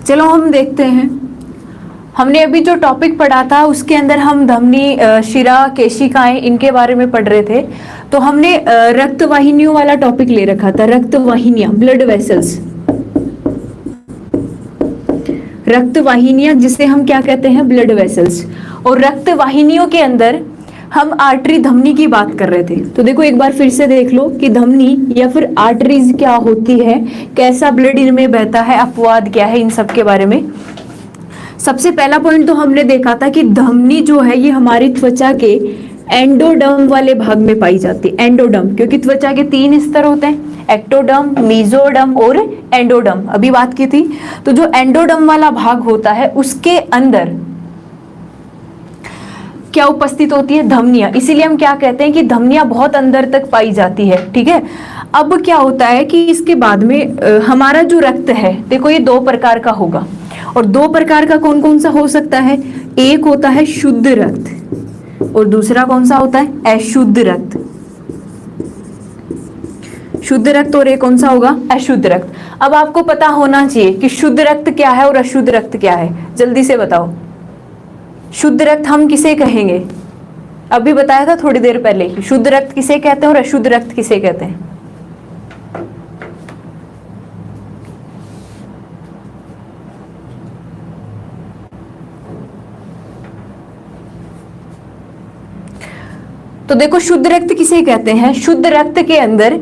चलो हम देखते हैं। हमने अभी जो टॉपिक पढ़ा था उसके अंदर हम धमनी, शिरा, केशिकाएं, इनके बारे में पढ़ रहे थे। तो हमने रक्त वाहिनियों वाला टॉपिक ले रखा था, रक्त वाहिनियां, ब्लड वेसल्स। रक्त वाहिनियां जिसे हम क्या कहते हैं, ब्लड वेसल्स। और रक्त वाहिनियों के अंदर हम आर्टरी, धमनी की बात कर रहे थे। तो देखो एक बार फिर से देख लो कि धमनी या फिर आर्टरीज क्या होती है, कैसा ब्लड इनमें बहता है, अपवाद क्या है, इन सब के बारे में। सबसे पहला पॉइंट तो हमने देखा था कि धमनी जो है ये हमारी त्वचा के एंडोडर्म वाले भाग में पाई जाती है। एंडोडर्म, क्योंकि त्वचा के 3 स्तर होते हैं, एक्टोडर्म, मेसोडर्म और एंडोडर्म, अभी बात की थी। तो जो एंडोडर्म वाला भाग होता है उसके अंदर क्या उपस्थित होती है, धमनियां। इसीलिए हम क्या कहते हैं कि धमनियां बहुत अंदर तक पाई जाती है, ठीक है। अब क्या होता है कि इसके बाद में हमारा जो रक्त है, देखो ये 2 प्रकार का होगा। और 2 प्रकार का कौन कौन सा हो सकता है, एक होता है शुद्ध रक्त और दूसरा कौन सा होता है, अशुद्ध रक्त। शुद्ध रक्त और एक कौन सा होगा, अशुद्ध रक्त। अब आपको पता होना चाहिए कि शुद्ध रक्त क्या है और अशुद्ध रक्त क्या है, जल्दी से बताओ। शुद्ध रक्त हम किसे कहेंगे, अभी बताया था थोड़ी देर पहले, शुद्ध रक्त किसे कहते हैं और अशुद्ध रक्त किसे कहते हैं। तो देखो शुद्ध रक्त किसे कहते हैं, शुद्ध रक्त के अंदर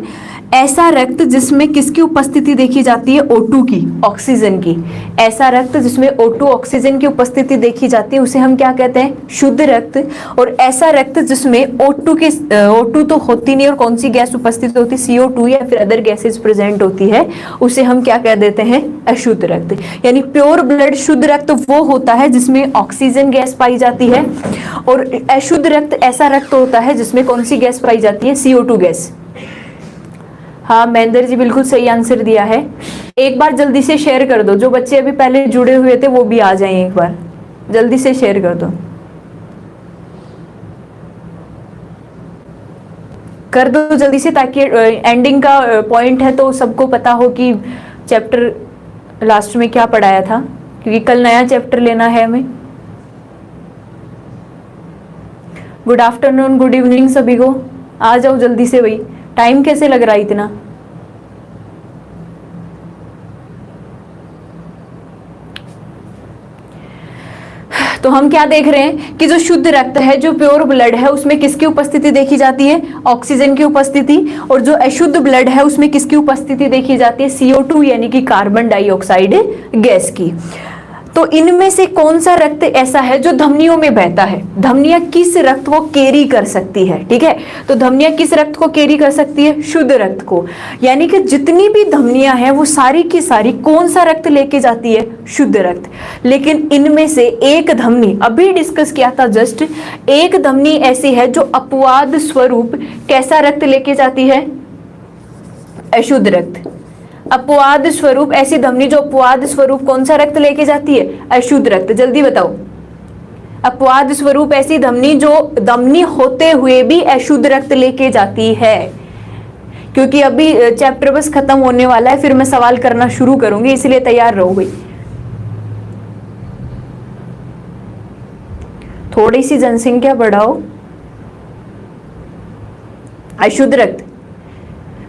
ऐसा रक्त जिसमें किसकी उपस्थिति देखी जाती है, O2 की, ऑक्सीजन की। ऐसा रक्त जिसमें O2 ऑक्सीजन की उपस्थिति देखी जाती है उसे हम क्या कहते हैं, शुद्ध रक्त। और ऐसा रक्त जिसमें O2 तो होती नहीं और कौन सी गैस उपस्थित होती है, CO2 या फिर अदर गैसेज प्रेजेंट होती है, उसे हम क्या कह देते हैं, अशुद्ध रक्त। यानी प्योर ब्लड, शुद्ध रक्त वो होता है जिसमें ऑक्सीजन गैस पाई जाती है, और अशुद्ध रक्त ऐसा रक्त होता है जिसमें कौन सी गैस पाई जाती है, CO2 गैस। हाँ महेंद्र जी बिल्कुल सही आंसर दिया है। एक बार जल्दी से शेयर कर दो, जो बच्चे अभी पहले जुड़े हुए थे वो भी आ जाएं, एक बार जल्दी से शेयर कर दो, कर दो जल्दी से, ताकि एंडिंग का पॉइंट है तो सबको पता हो कि चैप्टर लास्ट में क्या पढ़ाया था, क्योंकि कल नया चैप्टर लेना है हमें। गुड आफ्टरनून, गुड इवनिंग सभी को, आ जाओ जल्दी से भाई, टाइम कैसे लग रहा है इतना। तो हम क्या देख रहे हैं कि जो शुद्ध रक्त है, जो प्योर ब्लड है, उसमें किसकी उपस्थिति देखी जाती है, ऑक्सीजन की उपस्थिति। और जो अशुद्ध ब्लड है उसमें किसकी उपस्थिति देखी जाती है, CO2 यानी कि कार्बन डाइऑक्साइड गैस की। तो इनमें से कौन सा रक्त ऐसा है जो धमनियों में बहता है, धमनियां किस रक्त को कैरी कर सकती है, ठीक है। तो धमनियां किस रक्त को कैरी कर सकती है, शुद्ध रक्त को। यानी कि जितनी भी धमनियां हैं वो सारी की सारी कौन सा रक्त लेके जाती है, शुद्ध रक्त। लेकिन इनमें से एक धमनी, अभी डिस्कस किया था जस्ट, एक धमनी ऐसी है जो अपवाद स्वरूप कैसा रक्त लेके जाती है, अशुद्ध रक्त। अपवाद स्वरूप ऐसी धमनी जो अपवाद स्वरूप कौन सा रक्त लेके जाती है, अशुद्ध रक्त। जल्दी बताओ, अपवाद स्वरूप ऐसी धमनी जो धमनी होते हुए भी अशुद्ध रक्त लेके जाती है। क्योंकि अभी चैप्टर बस खत्म होने वाला है, फिर मैं सवाल करना शुरू करूंगी, इसलिए तैयार रहो भाई। थोड़ी सी जनसंख्या बढ़ाओ। अशुद्ध रक्त,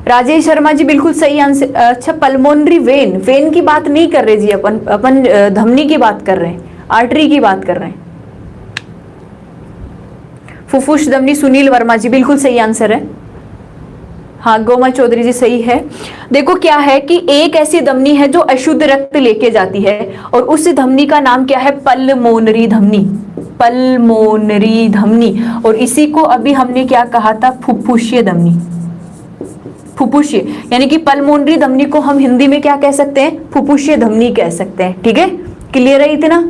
राजेश शर्मा जी बिल्कुल सही आंसर। अच्छा, पल्मोनरी वेन, वेन की बात नहीं कर रहे जी, अपन धमनी की बात कर रहे हैं, आर्टरी की बात कर रहे हैं। फुफ्फुस धमनी, सुनील वर्मा जी बिल्कुल सही आंसर है। हाँ गोमा चौधरी जी सही है। देखो क्या है कि एक ऐसी धमनी है जो अशुद्ध रक्त लेके जाती है, और उस धमनी का नाम क्या है, पल्मोनरी धमनी, पल्मोनरी धमनी। और इसी को अभी हमने क्या कहा था, फुफ्फुसीय धमनी, फुफ्फुसीय। यानी कि पल्मोनरी धमनी को हम हिंदी में क्या कह सकते हैं, फुफ्फुसीय धमनी कह सकते हैं, ठीक है। क्लियर है इतना।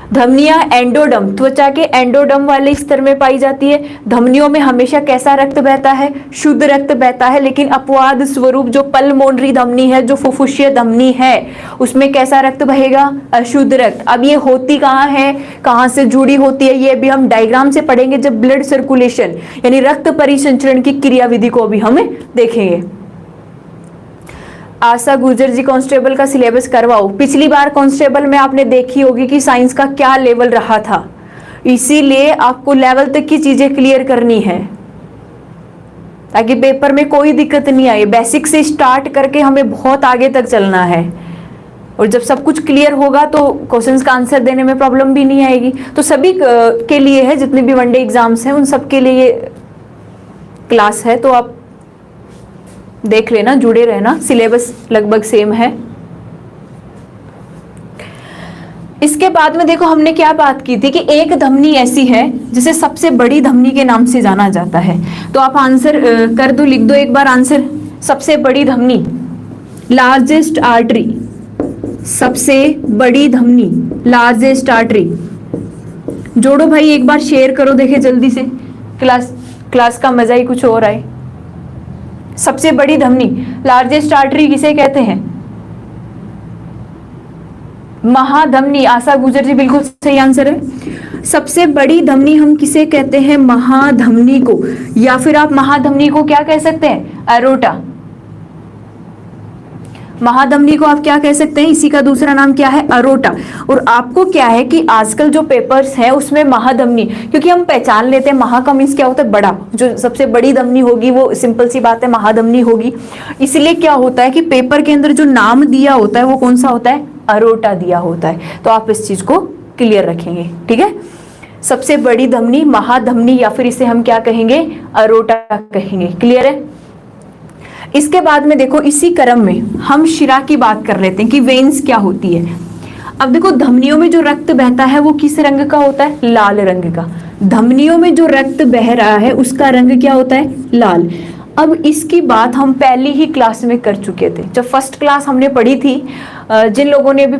धमनियां एंडोडर्म, त्वचा के एंडोडर्म वाले स्तर में पाई जाती है। धमनियों में हमेशा कैसा रक्त बहता है, शुद्ध रक्त बहता है। लेकिन अपवाद स्वरूप जो पल्मोनरी धमनी है, जो फुफ्फुसीय धमनी है, उसमें कैसा रक्त बहेगा, अशुद्ध रक्त। अब ये होती कहाँ है, कहाँ से जुड़ी होती है, ये भी हम डायग्राम से पढ़ेंगे जब ब्लड सर्कुलेशन यानी रक्त परिसंचरण की क्रियाविधि को भी हम देखेंगे। आशा गुर्जर जी कांस्टेबल का सिलेबस करवाओ। पिछली बार कांस्टेबल में आपने देखी होगी कि साइंस का क्या लेवल रहा था, इसीलिए आपको लेवल तक की चीजें क्लियर करनी है ताकि पेपर में कोई दिक्कत नहीं आए। बेसिक से स्टार्ट करके हमें बहुत आगे तक चलना है, और जब सब कुछ क्लियर होगा तो क्वेश्चंस का आंसर देने में प्रॉब्लम भी नहीं आएगी। तो सभी के लिए है, जितने भी वनडे एग्जाम्स हैं उन सब के लिए क्लास है, तो आप देख लेना, जुड़े रहना, सिलेबस लगभग सेम है। इसके बाद में देखो हमने क्या बात की थी कि एक धमनी ऐसी है जिसे सबसे बड़ी धमनी के नाम से जाना जाता है। तो आप आंसर कर दो, लिख दो एक बार आंसर। सबसे बड़ी धमनी, लार्जेस्ट आर्टरी, सबसे बड़ी धमनी, लार्जेस्ट आर्टरी। जोड़ो भाई, एक बार शेयर करो, देखे जल्दी से, क्लास का मजा ही कुछ और आए। सबसे बड़ी धमनी, लार्जेस्ट आर्टरी किसे कहते हैं? महाधमनी। आशा गुर्जर जी बिल्कुल सही आंसर है। सबसे बड़ी धमनी हम किसे कहते हैं? महाधमनी को, या फिर आप महाधमनी को क्या कह सकते हैं? एरोटा। महाधमनी को आप क्या कह सकते हैं? इसी का दूसरा नाम क्या है? अरोटा। और आपको क्या है कि आजकल जो पेपर्स हैं उसमें महाधमनी, क्योंकि हम पहचान लेते हैं महा का मीन्स क्या होता है? बड़ा। जो सबसे बड़ी धमनी होगी वो सिंपल सी बात है महाधमनी होगी। इसलिए क्या होता है कि पेपर के अंदर जो नाम दिया होता है वो कौन सा होता है? अरोटा दिया होता है। तो आप इस चीज को क्लियर रखेंगे, ठीक है? सबसे बड़ी धमनी महाधमनी, या फिर इसे हम क्या कहेंगे? अरोटा कहेंगे। क्लियर है? इसके बाद में देखो इसी क्रम में हम शिरा की बात कर लेते हैं कि वेन्स क्या होती है। अब देखो धमनियों में जो रक्त बहता है वो किस रंग का होता है? लाल रंग का। धमनियों में जो रक्त बह रहा है उसका रंग क्या होता है? लाल। अब इसकी बात हम पहली ही क्लास में कर चुके थे, जब फर्स्ट क्लास हमने पढ़ी थी। जिन लोगों ने भी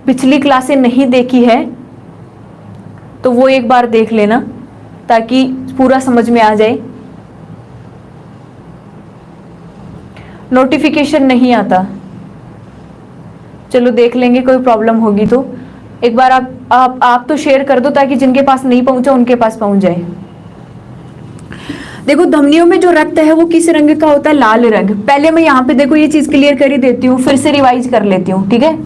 पिछली क्लासें नहीं देखी है तो वो एक बार देख लेना ताकि पूरा समझ में आ जाए। नोटिफिकेशन नहीं आता, चलो देख लेंगे, कोई प्रॉब्लम होगी तो एक बार आप तो शेयर कर दो ताकि जिनके पास नहीं पहुंचा उनके पास पहुंच जाए। देखो धमनियों में जो रक्त है वो किस रंग का होता है? लाल रंग। पहले मैं यहाँ पे देखो ये चीज क्लियर कर ही देती हूँ, फिर से रिवाइज कर लेती हूँ, ठीक है?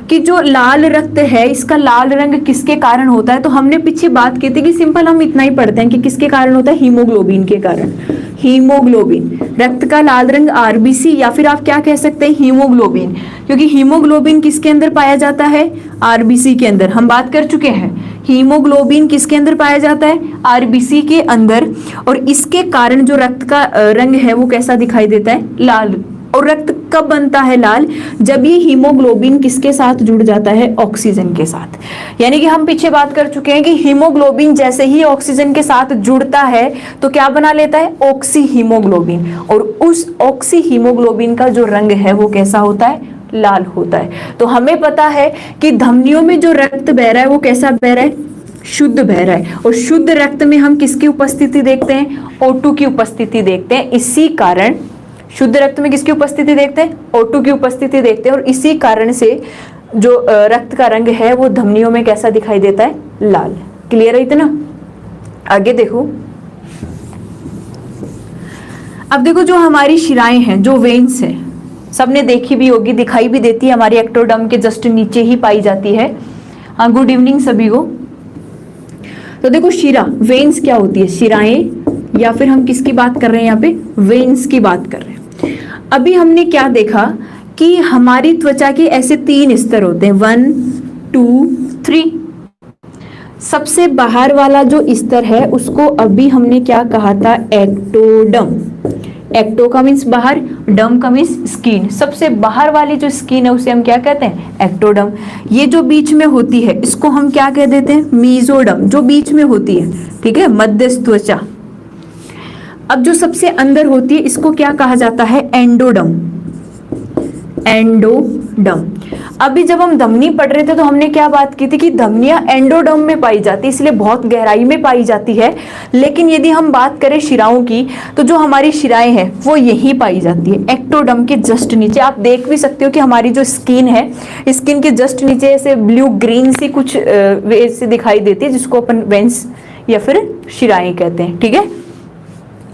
कि जो लाल रक्त है इसका लाल रंग किसके कारण होता है? तो हमने पीछे बात की थी कि सिंपल हम इतना ही पढ़ते हैं कि किसके कारण होता है? हीमोग्लोबिन के कारण। हीमोग्लोबिन, रक्त का लाल रंग आरबीसी, या फिर आप क्या कह सकते हैं? हीमोग्लोबिन। क्योंकि हीमोग्लोबिन किसके अंदर पाया जाता है? आरबीसी के अंदर। हम बात कर चुके हैं हीमोग्लोबिन किसके अंदर पाया जाता है? आरबीसी के अंदर। और इसके कारण जो रक्त का रंग है वो कैसा दिखाई देता है? लाल। और रक्त कब बनता है लाल? जब ये हीमोग्लोबिन किसके साथ जुड़ जाता है? ऑक्सीजन के साथ। यानी कि हम पीछे बात कर चुके हैं कि हीमोग्लोबिन जैसे ही ऑक्सीजन के साथ जुड़ता है तो क्या बना लेता है? Oxy haemoglobin. और उस ऑक्सी हीमोग्लोबिन का जो रंग है वो कैसा होता है? लाल होता है। तो हमें पता है कि धमनियों में जो रक्त बह रहा है वो कैसा बह रहा है? शुद्ध बह रहा है। और शुद्ध रक्त में हम किसकी उपस्थिति देखते हैं? O2 की उपस्थिति देखते हैं। इसी कारण शुद्ध रक्त में किसकी उपस्थिति देखते हैं? O2 की उपस्थिति देखते हैं। और इसी कारण से जो रक्त का रंग है वो धमनियों में कैसा दिखाई देता है? लाल। क्लियर है इतना? आगे देखो। अब देखो जो हमारी शिराएं हैं, जो वेन्स हैं, सबने देखी भी होगी, दिखाई भी देती है, हमारी एक्टोडर्म के जस्ट नीचे ही पाई जाती है। हाँ, गुड इवनिंग सभी को। तो देखो शिरा, वेन्स क्या होती है? शिराएं, या फिर हम किसकी बात कर रहे हैं यहाँ पे? वेन्स की बात कर रहे हैं। अभी हमने क्या देखा कि हमारी त्वचा के ऐसे 3 स्तर होते हैं, 1 2 3। सबसे बाहर वाला जो स्तर है उसको अभी हमने क्या कहा था? एक्टोडर्म। एक्टो का मीन्स बाहर, डर्म का मीन्स स्किन। सबसे बाहर वाली जो स्किन है उसे हम क्या कहते हैं? एक्टोडर्म। ये जो बीच में होती है इसको हम क्या कह देते हैं? मीजोडर्म, जो बीच में होती है, ठीक है, मध्यस्थ त्वचा। अब जो सबसे अंदर होती है इसको क्या कहा जाता है? एंडोडर्म। एंडोडर्म। अभी जब हम धमनी पढ़ रहे थे तो हमने क्या बात की थी कि धमनियां एंडोडर्म में पाई जाती है, इसलिए बहुत गहराई में पाई जाती है। लेकिन यदि हम बात करें शिराओं की तो जो हमारी शिराएं हैं वो यहीं पाई जाती है, एक्टोडर्म के जस्ट नीचे। आप देख भी सकते हो कि हमारी जो स्किन है, स्किन के जस्ट नीचे ऐसे ब्लू ग्रीन सी कुछ वेव से दिखाई देती है, जिसको अपन वेन्स या फिर शिराएं कहते हैं, ठीक है।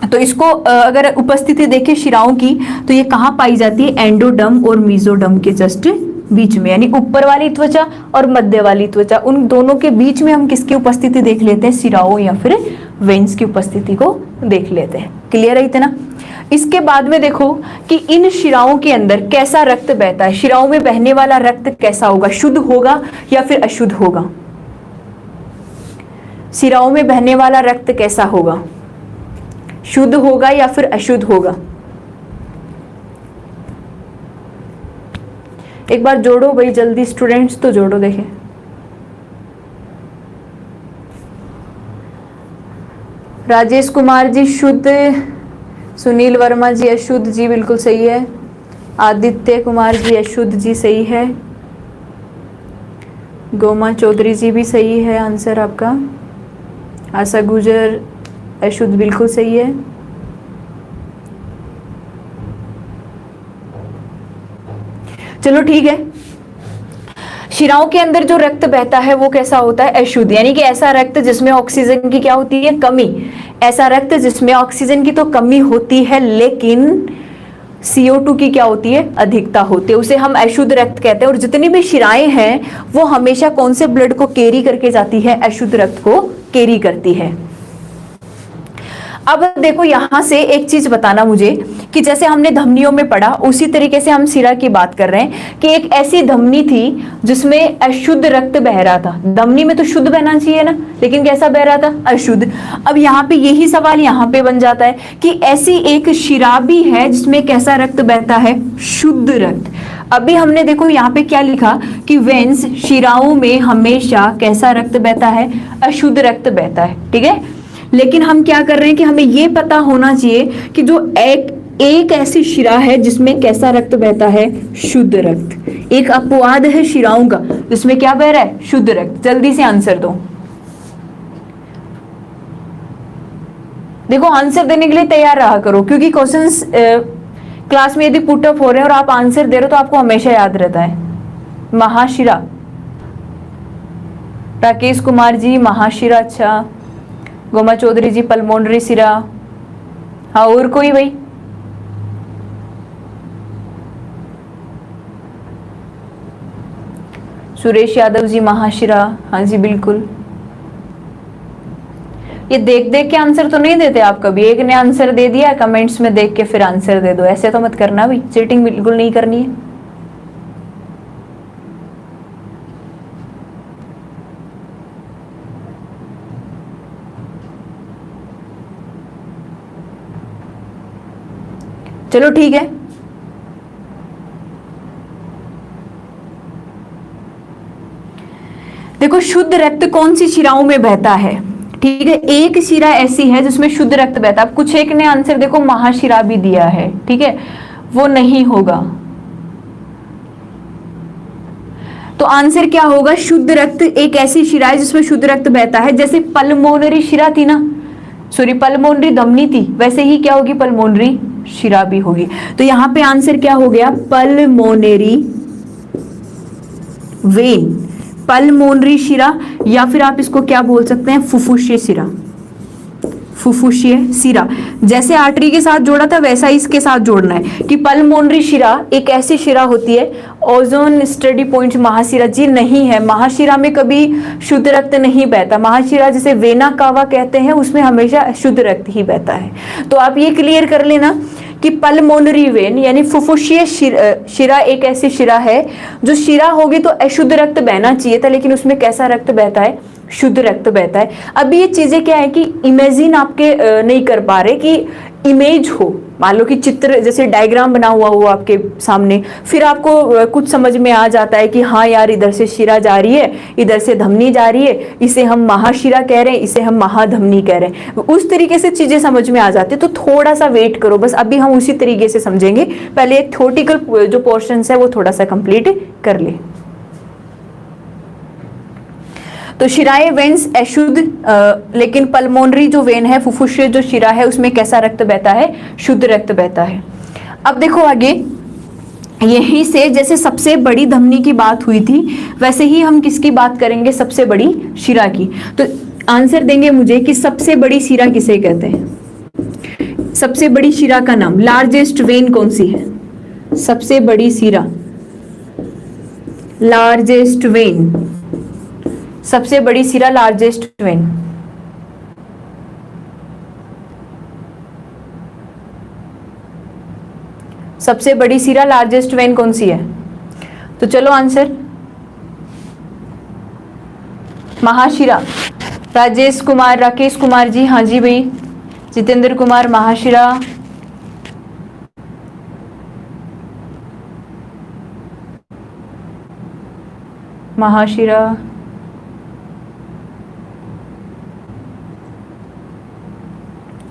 तो इसको अगर उपस्थिति देखें शिराओं की, तो ये कहाँ पाई जाती है? एंडोडर्म और मीजोडर्म के जस्ट बीच में, यानी ऊपर वाली त्वचा और मध्य वाली त्वचा, उन दोनों के बीच में हम किसकी उपस्थिति देख लेते हैं? शिराओं या फिर वेन्स की उपस्थिति को देख लेते हैं। क्लियर है इतना? इसके बाद में देखो कि इन शिराओं के अंदर कैसा रक्त बहता है। शिराओं में बहने वाला रक्त कैसा होगा? शुद्ध होगा या फिर अशुद्ध होगा? शिराओं में बहने वाला रक्त कैसा होगा? शुद्ध होगा या फिर अशुद्ध होगा? एक बार जोड़ो भाई जल्दी, स्टूडेंट्स तो जोड़ो। देखें, राजेश कुमार जी शुद्ध, सुनील वर्मा जी अशुद्ध जी, बिल्कुल सही है। आदित्य कुमार जी अशुद्ध जी, सही है। गोमा चौधरी जी भी सही है आंसर आपका। आशा गुजर अशुद्ध, बिल्कुल सही है। चलो ठीक है। शिराओं के अंदर जो रक्त बहता है वो कैसा होता है? अशुद्ध, यानी कि ऐसा रक्त जिसमें ऑक्सीजन की क्या होती है? कमी। ऐसा रक्त जिसमें ऑक्सीजन की तो कमी होती है लेकिन CO2 की क्या होती है? अधिकता होती है, उसे हम अशुद्ध रक्त कहते हैं। और जितनी भी शिराएं हैं वो हमेशा कौन से ब्लड को कैरी करके जाती है? अशुद्ध रक्त को कैरी करती है। अब देखो यहां से एक चीज बताना मुझे कि जैसे हमने धमनियों में पढ़ा उसी तरीके से हम शिरा की बात कर रहे हैं कि एक ऐसी धमनी थी जिसमें अशुद्ध रक्त बह रहा था। धमनी में तो शुद्ध बहना चाहिए ना, लेकिन कैसा बह रहा था? अशुद्ध। अब यहाँ पे यही सवाल यहाँ पे बन जाता है कि ऐसी एक शिरा भी है जिसमें कैसा रक्त बहता है? शुद्ध रक्त। अभी हमने देखो यहाँ पे क्या लिखा कि वेन्स, शिराओं में हमेशा कैसा रक्त बहता है? अशुद्ध रक्त बहता है, ठीक है। लेकिन हम क्या कर रहे हैं कि हमें ये पता होना चाहिए कि जो एक ऐसी शिरा है जिसमें कैसा रक्त बहता है? शुद्ध रक्त। एक अपवाद है शिराओं का जिसमें क्या बह रहा है? शुद्ध रक्त। जल्दी से आंसर दो। देखो आंसर देने के लिए तैयार रहा करो, क्योंकि क्वेश्चंस क्लास में यदि पुट अप हो रहे हैं और आप आंसर दे रहे हो तो आपको हमेशा याद रहता है। महाशिरा, राकेश कुमार जी महाशिरा, अच्छा। गोमा चौधरी जी पल्मोनरी शिरा। हाँ, और कोई भाई? सुरेश यादव जी महाशिरा, हाँ जी बिल्कुल। ये देख देख के आंसर तो नहीं देते आप कभी? एक ने आंसर दे दिया, कमेंट्स में देख के फिर आंसर दे दो, ऐसे तो मत करना भाई, चीटिंग बिल्कुल नहीं करनी है। चलो ठीक है। देखो शुद्ध रक्त कौन सी शिराओं में बहता है? ठीक है, एक शिरा ऐसी है जिसमें शुद्ध रक्त बहता है। कुछ एक ने आंसर देखो महाशिरा भी दिया है, ठीक है, वो नहीं होगा। तो आंसर क्या होगा? शुद्ध रक्त एक ऐसी शिरा है जिसमें शुद्ध रक्त बहता है। जैसे पल्मोनरी शिरा थी ना, सॉरी पल्मोनरी धमनी थी, वैसे ही क्या होगी? पल्मोनरी शिरा भी होगी। तो यहां पे आंसर क्या हो गया? पल्मोनरी वेन, पल्मोनरी शिरा, या फिर आप इसको क्या बोल सकते हैं? फुफ्फुसीय शिरा। फुफ्फुसीय शिरा जैसे आर्टरी के साथ जोड़ा था वैसा ही इसके साथ जोड़ना है कि पल्मोनरी शिरा एक ऐसी शिरा होती है। ओजोन स्टडी पॉइंट महाशिरा जी नहीं है, महाशिरा में कभी शुद्ध रक्त नहीं बहता। महाशिरा जिसे वेना कावा कहते हैं उसमें हमेशा शुद्ध रक्त ही बहता है। तो आप ये क्लियर कर लेना कि पल्मोनरी वेन यानी फुफ्फुसीय शिरा एक ऐसी शिरा है जो शिरा होगी तो अशुद्ध रक्त बहना चाहिए था, लेकिन उसमें कैसा रक्त बहता है? शुद्ध रक्त बहता है। अब ये चीजें क्या है कि इमेजिन आपके नहीं कर पा रहे कि इमेज हो, मान लो कि चित्र जैसे डायग्राम बना हुआ हो आपके सामने, फिर आपको कुछ समझ में आ जाता है कि हाँ यार इधर से शिरा जा रही है, इधर से धमनी जा रही है, इसे हम महाशिरा कह रहे हैं, इसे हम महाधमनी कह रहे हैं। उस तरीके से चीजें समझ में आ जाती है। तो थोड़ा सा वेट करो, बस अभी हम उसी तरीके से समझेंगे। पहले एक थ्योरेटिकल जो पोर्शन है वो थोड़ा सा कंप्लीट कर ले। तो शिराए वेन्स अशुद्ध, लेकिन पल्मोनरी जो वेन है, फुफ्फुसीय जो शिरा है, उसमें कैसा रक्त बहता है? शुद्ध रक्त बहता है। अब देखो आगे, यहीं से जैसे सबसे बड़ी धमनी की बात हुई थी वैसे ही हम किसकी बात करेंगे? सबसे बड़ी शिरा की। तो आंसर देंगे मुझे कि सबसे बड़ी शिरा किसे कहते हैं? सबसे बड़ी शिरा का नाम, लार्जेस्ट वेन कौन सी है? सबसे बड़ी शिरा, लार्जेस्ट वेन, सबसे बड़ी शिरा, लार्जेस्ट वेन। सबसे बड़ी शिरा, लार्जेस्ट वेन कौन सी है? तो चलो आंसर, महाशिरा। राजेश कुमार, राकेश कुमार जी, हाँ जी भाई, जितेंद्र कुमार, महाशिरा। महाशिरा,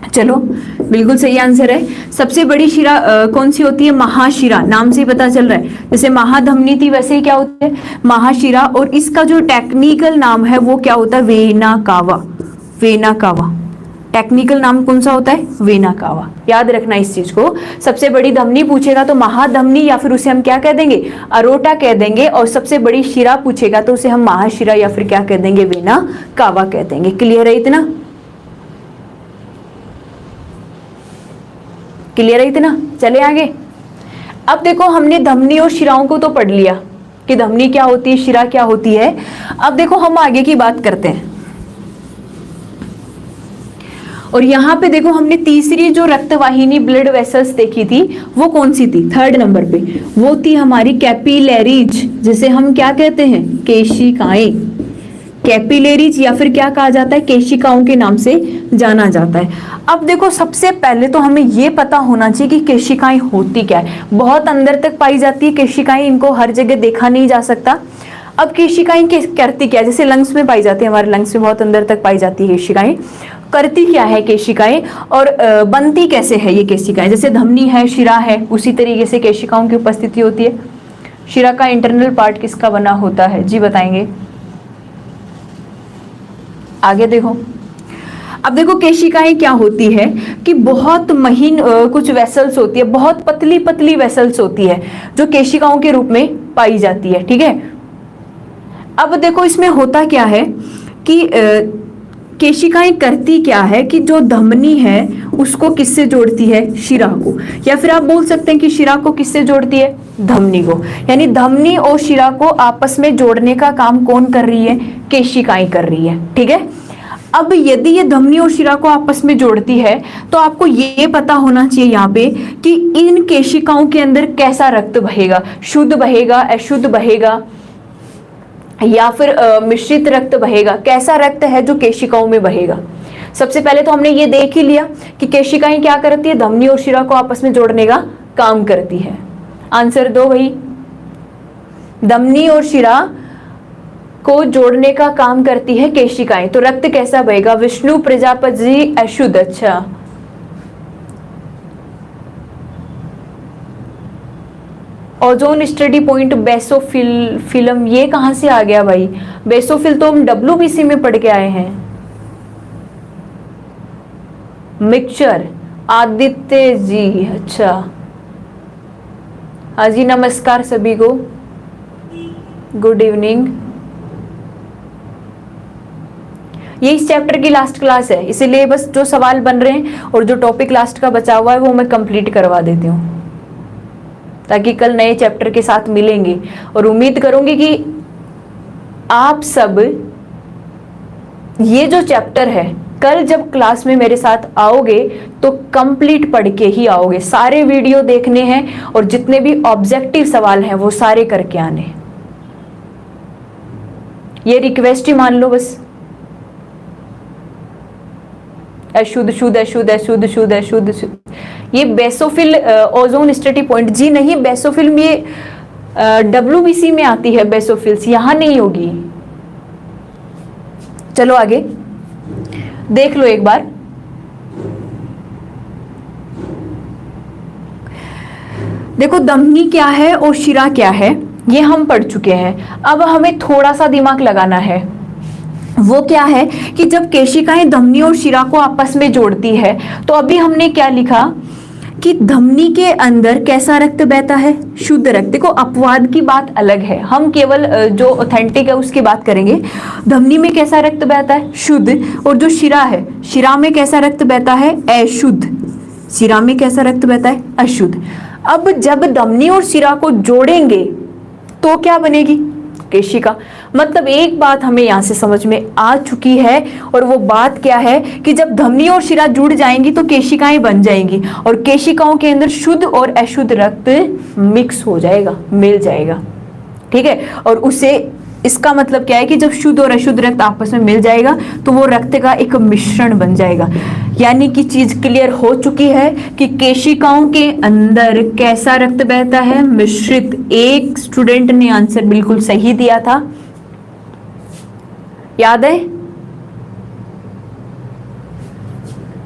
चलो बिल्कुल सही आंसर है। सबसे बड़ी शिरा कौन सी होती है? महाशिरा, नाम से ही पता चल रहा है। जैसे महाधमनी थी वैसे ही क्या होता है? महाशिरा। और इसका जो टेक्निकल नाम है वो क्या होता है? Vena cava. Vena cava technical नाम कौन सा होता है? Vena cava. याद रखना इस चीज को। सबसे बड़ी धमनी पूछेगा तो महाधमनी या फिर उसे हम क्या कह देंगे? अरोटा कह देंगे। और सबसे बड़ी शिरा पूछेगा तो उसे हम महाशिरा या फिर क्या कह देंगे? वेना कावा कह देंगे। क्लियर है इतना? क्लियर है इतना? चले आगे। अब देखो हमने धमनी और शिराओं को तो पढ़ लिया कि धमनी क्या होती है, शिरा क्या होती है। अब देखो हम आगे की बात करते हैं। और यहां पे देखो हमने तीसरी जो रक्तवाहिनी ब्लड वेसल्स देखी थी वो कौन सी थी? थर्ड नंबर पे वो थी हमारी कैपिलरीज, जिसे हम क्या कहते हैं? केशिकाएं। कैपिलरीज या फिर क्या कहा जाता है? केशिकाओं के नाम से जाना जाता है। अब देखो सबसे पहले तो हमें ये पता होना चाहिए कि केशिकाएं होती क्या है। बहुत अंदर तक पाई जाती है केशिकाएं, इनको हर जगह देखा नहीं जा सकता। अब केशिकाएं करती क्या है? जैसे लंग्स में पाई जाती है, हमारे लंग्स में बहुत अंदर तक पाई जाती है केशिकाएं। करती क्या है केशिकाएं और बनती कैसे है ये केशिकाएं? जैसे धमनी है, शिरा है, उसी तरीके से केशिकाओं की उपस्थिति होती है। शिरा का इंटरनल पार्ट किसका बना होता है? जी बताएंगे। आगे देखो। अब देखो केशिकाएं क्या होती है कि बहुत महीन कुछ वेसल्स होती है, बहुत पतली पतली वेसल्स होती है जो केशिकाओं के रूप में पाई जाती है। ठीक है। अब देखो इसमें होता क्या है कि केशिकाएं करती क्या है कि जो धमनी है उसको किससे जोड़ती है? शिरा को। या फिर आप बोल सकते हैं कि शिरा को किससे जोड़ती है? धमनी को। यानी धमनी और शिरा को आपस में जोड़ने का काम कौन कर रही है? केशिकाएं कर रही है। ठीक है। अब यदि ये धमनी और शिरा को आपस में जोड़ती है तो आपको ये पता होना चाहिए यहाँ पे कि इन केशिकाओं के अंदर कैसा रक्त बहेगा, शुद्ध बहेगा, अशुद्ध बहेगा या फिर मिश्रित रक्त बहेगा। कैसा रक्त है जो केशिकाओं में बहेगा? सबसे पहले तो हमने ये देख ही लिया कि केशिकाएं क्या करती है? धमनी और शिरा को आपस में जोड़ने का काम करती है। आंसर दो भाई। धमनी और शिरा को जोड़ने का काम करती है केशिकाएं। तो रक्त कैसा बहेगा? विष्णु प्रजापति जी, अशुद्ध। अच्छा, ओजोन स्टडी पॉइंट, बेसोफिल्म, ये कहां से आ गया भाई? बेसोफिल तो हम WBC में पढ़ के आए हैं। मिक्सचर, आदित्य जी, अच्छा, हाँ जी, नमस्कार सभी को, गुड इवनिंग। ये इस चैप्टर की लास्ट क्लास है, इसीलिए बस जो सवाल बन रहे हैं और जो टॉपिक लास्ट का बचा हुआ है वो मैं कंप्लीट करवा देती हूँ, ताकि कल नए चैप्टर के साथ मिलेंगे। और उम्मीद करूंगी कि आप सब ये जो चैप्टर है कल जब क्लास में मेरे साथ आओगे तो कंप्लीट पढ़ के ही आओगे। सारे वीडियो देखने हैं और जितने भी ऑब्जेक्टिव सवाल हैं वो सारे करके आने। ये रिक्वेस्ट ही मान लो बस। अशुद्ध शुद्ध अशुद्ध अशुद्ध शुद्ध अशुद्ध शुद्ध। ये बेसोफिल ओजोन स्टडी पॉइंट, जी नहीं, बेसोफिल्म ये WBC में आती है, बेसोफिल्स यहां नहीं होगी। चलो आगे देख लो एक बार। देखो धमनी क्या है और शिरा क्या है ये हम पढ़ चुके हैं। अब हमें थोड़ा सा दिमाग लगाना है। वो क्या है कि जब केशिकाएं धमनी और शिरा को आपस में जोड़ती है तो अभी हमने क्या लिखा कि धमनी के अंदर कैसा रक्त बहता है? शुद्ध रक्त। देखो अपवाद की बात अलग है, हम केवल जो ऑथेंटिक है उसकी बात करेंगे। धमनी में कैसा रक्त बहता है? शुद्ध। और जो शिरा है, शिरा में कैसा रक्त बहता है? अशुद्ध। शिरा में कैसा रक्त बहता है? अशुद्ध। अब जब धमनी और शिरा को जोड़ेंगे तो क्या बनेगी? केशिका। मतलब एक बात हमें यहां से समझ में आ चुकी है, और वो बात क्या है कि जब धमनी और शिरा जुड़ जाएंगी तो केशिकाएं बन जाएंगी, और केशिकाओं के अंदर शुद्ध और अशुद्ध रक्त मिक्स हो जाएगा, मिल जाएगा। ठीक है, और उसे, इसका मतलब क्या है कि जब शुद्ध और अशुद्ध रक्त आपस में मिल जाएगा तो वो रक्त का एक मिश्रण बन जाएगा। यानी कि चीज क्लियर हो चुकी है कि केशिकाओं के अंदर कैसा रक्त बहता है? मिश्रित। एक स्टूडेंट ने आंसर बिल्कुल सही दिया था, याद है?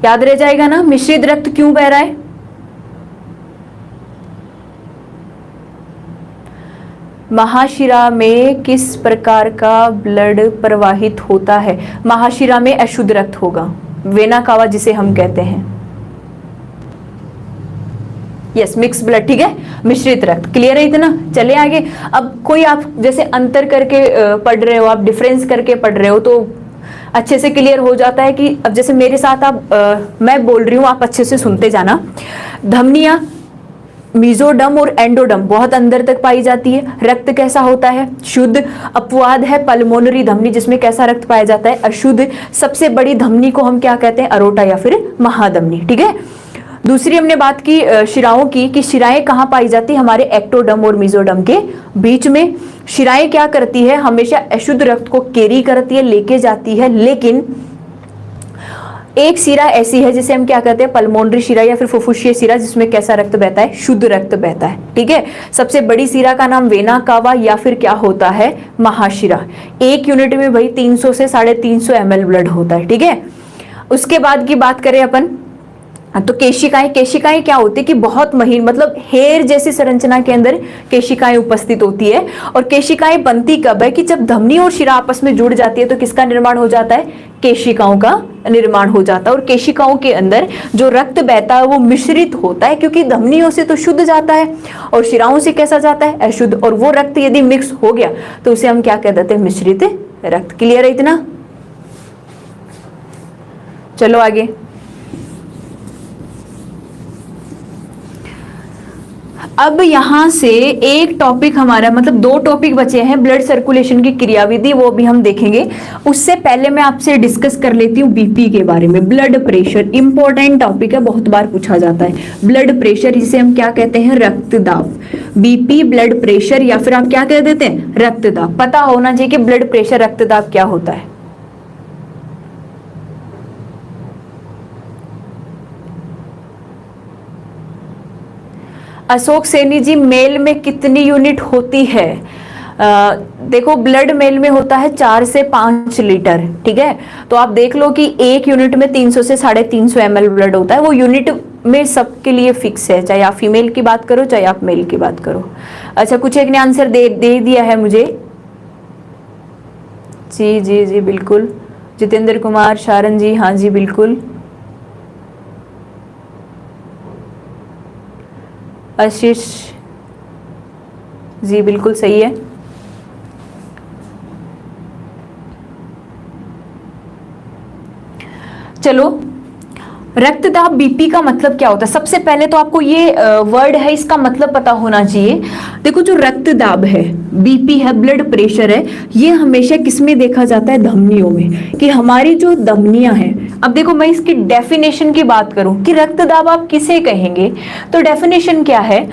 याद रह जाएगा ना? मिश्रित रक्त क्यों बह रहा है? महाशिरा में किस प्रकार का ब्लड प्रवाहित होता है? महाशिरा में अशुद्ध रक्त होगा, वेना कावा जिसे हम कहते हैं। Yes, mix blood. ठीक है, मिश्रित रक्त। क्लियर है इतना? चले आगे। अब कोई आप जैसे अंतर करके पढ़ रहे हो, आप डिफरेंस करके पढ़ रहे हो तो अच्छे से क्लियर हो जाता है कि अब जैसे मेरे साथ आप मैं बोल रही हूं, आप अच्छे से सुनते जाना। धमनियां मीजोडम और एंडोडम बहुत अंदर तक पाई जाती है। रक्त कैसा होता है? शुद्ध। अपवाद है पल्मोनरी धमनी, जिसमें कैसा रक्त पाया जाता है? अशुद्ध। सबसे बड़ी धमनी को हम क्या कहते हैं? अरोटा या फिर महाधमनी। ठीक है। दूसरी हमने बात की शिराओं की, कि शिराएं कहाँ पाई जाती है? हमारे एक्टोडम और मीजोडम के बीच में। शिराएं क्या करती है? हमेशा अशुद्ध रक्त को कैरी करती है, लेके जाती है, लेकिन एक शिरा ऐसी है जिसे हम क्या कहते हैं? पल्मोनरी शिरा या फिर फुफ्फुसीय शिरा, जिसमें कैसा रक्त बहता है? शुद्ध रक्त बहता है। ठीक है। सबसे बड़ी शिरा का नाम वेना कावा या फिर क्या होता है? महाशिरा। एक यूनिट में भाई 300 से 350 ml ब्लड होता है। ठीक है। उसके बाद की बात करें अपन, तो केशिकाएं। केशिकाएं क्या होती है कि बहुत महीन, मतलब हेयर जैसी संरचना के अंदर केशिकाएं उपस्थित होती है। और केशिकाएं बनती कब है? कि जब धमनी और शिरा आपस में जुड़ जाती है तो किसका निर्माण हो जाता है? केशिकाओं का निर्माण हो जाता है। और केशिकाओं के अंदर जो रक्त बहता है वो मिश्रित होता है, क्योंकि धमनियों से तो शुद्ध जाता है और शिराओं से कैसा जाता है? अशुद्ध। और वो रक्त यदि मिक्स हो गया तो उसे हम क्या कह देते हैं? मिश्रित रक्त। क्लियर है इतना? चलो आगे। अब यहां से एक टॉपिक हमारा, मतलब दो टॉपिक बचे हैं ब्लड सर्कुलेशन की क्रियाविधि, वो भी हम देखेंगे। उससे पहले मैं आपसे डिस्कस कर लेती हूँ बीपी के बारे में। ब्लड प्रेशर इंपॉर्टेंट टॉपिक है, बहुत बार पूछा जाता है। ब्लड प्रेशर, जिसे हम क्या कहते हैं? रक्तदाब। बीपी, ब्लड प्रेशर, या फिर आप क्या कह देते हैं? रक्तदाब। पता होना चाहिए कि ब्लड प्रेशर, रक्तदाब क्या होता है। अशोक सैनी जी, मेल में कितनी यूनिट होती है? देखो, ब्लड मेल में होता है 4 से 5 लीटर। ठीक है। तो आप देख लो कि एक यूनिट में 300 से 350 ml ब्लड होता है। वो यूनिट में सबके लिए फिक्स है, चाहे आप फीमेल की बात करो चाहे आप मेल की बात करो। अच्छा, कुछ एक ने आंसर दे दिया है मुझे। जी जी जी बिल्कुल। जितेंद्र कुमार, शारन जी, हाँ जी बिल्कुल। आशीष जी बिल्कुल सही है। चलो, रक्तदाब, बीपी का मतलब क्या होता है? सबसे पहले तो आपको ये वर्ड है, इसका मतलब पता होना चाहिए। देखो, जो रक्तदाब है, बीपी है, ब्लड प्रेशर है, ये हमेशा किसमें देखा जाता है? धमनियों में। कि हमारी जो धमनियां हैं, अब देखो मैं इसकी डेफिनेशन की बात करूं कि रक्तदाब आप किसे कहेंगे, तो डेफिनेशन क्या है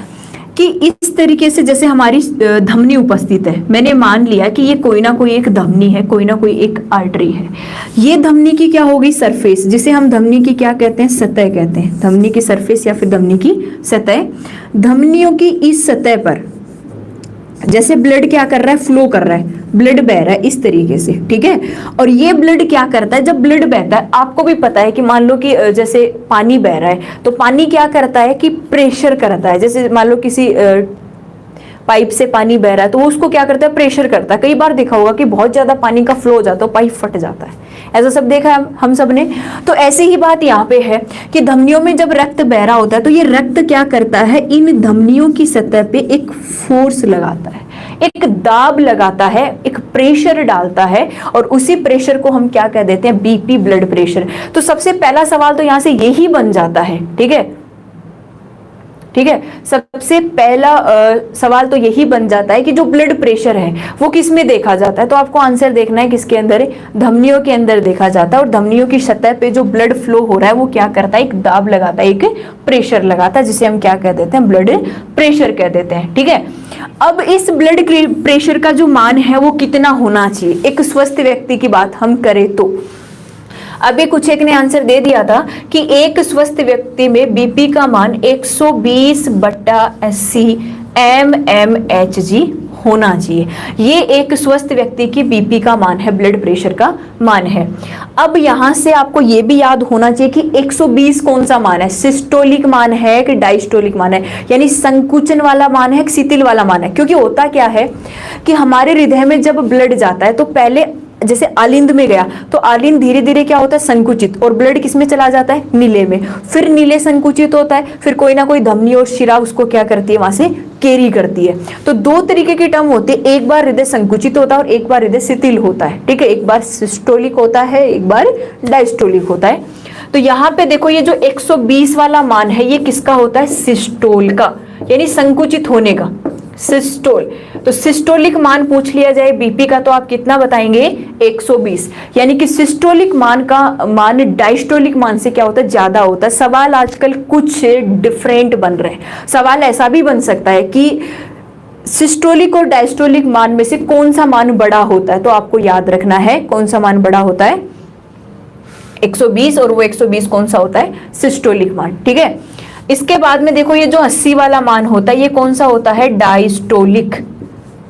कि इस तरीके से जैसे हमारी धमनी उपस्थित है, मैंने मान लिया कि ये कोई ना कोई एक धमनी है, कोई ना कोई एक आर्टरी है। ये धमनी की क्या होगी? सरफेस, जिसे हम धमनी की क्या कहते हैं? सतह कहते हैं। धमनी की सरफेस या फिर धमनी की सतह। धमनियों की इस सतह पर जैसे ब्लड क्या कर रहा है? फ्लो कर रहा है, ब्लड बह रहा है इस तरीके से। ठीक है। और ये ब्लड क्या करता है? जब ब्लड बहता है, आपको भी पता है कि मान लो कि जैसे पानी बह रहा है, तो पानी क्या करता है कि प्रेशर करता है। जैसे मान लो किसी पाइप से पानी बह रहा है तो वो उसको क्या करता है? प्रेशर करता है। कई बार देखा होगा कि बहुत ज्यादा पानी का फ्लो हो जाता है, पाइप फट जाता है। ऐसा सब देखा है हम सब ने। तो ऐसी ही बात यहाँ पे है कि धमनियों में जब रक्त बह रहा होता है तो ये रक्त क्या करता है? इन धमनियों की सतह पे एक फोर्स लगाता है, एक दाब लगाता है, एक प्रेशर डालता है, और उसी प्रेशर को हम क्या कह देते हैं? BP, blood pressure. तो सबसे पहला सवाल तो यहाँ से यही बन जाता है। ठीक है, ठीक है। सबसे पहला सवाल तो यही बन जाता है कि जो ब्लड प्रेशर है वो किस में देखा जाता है, तो आपको आंसर देखना है किसके अंदर, धमनियों के अंदर देखा जाता है। और धमनियों की सतह पे जो ब्लड फ्लो हो रहा है वो क्या करता है, एक दाब लगाता है, एक प्रेशर लगाता है, जिसे हम क्या कह देते हैं, ब्लड प्रेशर कह देते हैं। ठीक है। अब इस ब्लड प्रेशर का जो मान है वो कितना होना चाहिए एक स्वस्थ व्यक्ति की बात हम करें तो। अभी कुछ एक ने आंसर दे दिया था कि एक स्वस्थ व्यक्ति में बीपी का मान 120/80 mmHg होना चाहिए। ये एक स्वस्थ व्यक्ति की बीपी का मान है, ब्लड प्रेशर का मान है। अब यहां से आपको ये भी याद होना चाहिए कि 120 कौन सा मान है, सिस्टोलिक मान है कि डायस्टोलिक मान है, यानी संकुचन वाला मान है कि शिथिल वाला मान है। क्योंकि होता क्या है कि हमारे हृदय में जब ब्लड जाता है तो पहले जैसे आलिंद में गया तो आलिंद धीरे धीरे क्या होता है, संकुचित, और ब्लड किस में चला जाता है, नीले में, फिर नीले संकुचित होता है, फिर कोई ना कोई धमनी और शिरा उसको क्या करती है, वहां से कैरी करती है। तो दो तरीके की टर्म होती है, एक बार हृदय संकुचित होता है और एक बार हृदय शिथिल होता है। ठीक है, एक बार सिस्टोलिक होता है, एक बार डायस्टोलिक होता है। तो यहाँ पे देखो ये जो 120 वाला मान है ये किसका होता है, सिस्टोल का, यानी संकुचित होने का, सिस्टोल। तो सिस्टोलिक मान पूछ लिया जाए बीपी का तो आप कितना बताएंगे, 120, यानी कि सिस्टोलिक मान का मान डायस्टोलिक मान से क्या होता है, ज्यादा होता है। सवाल आजकल कुछ डिफरेंट बन रहे हैं। सवाल ऐसा भी बन सकता है कि सिस्टोलिक और डायस्टोलिक मान में से कौन सा मान बड़ा होता है, तो आपको याद रखना है कौन सा मान बड़ा होता है, 120, और वो 120 कौन सा होता है, सिस्टोलिक मान। ठीक है। इसके बाद में देखो ये जो 80 वाला मान होता है ये कौन सा होता है, डायस्टोलिक,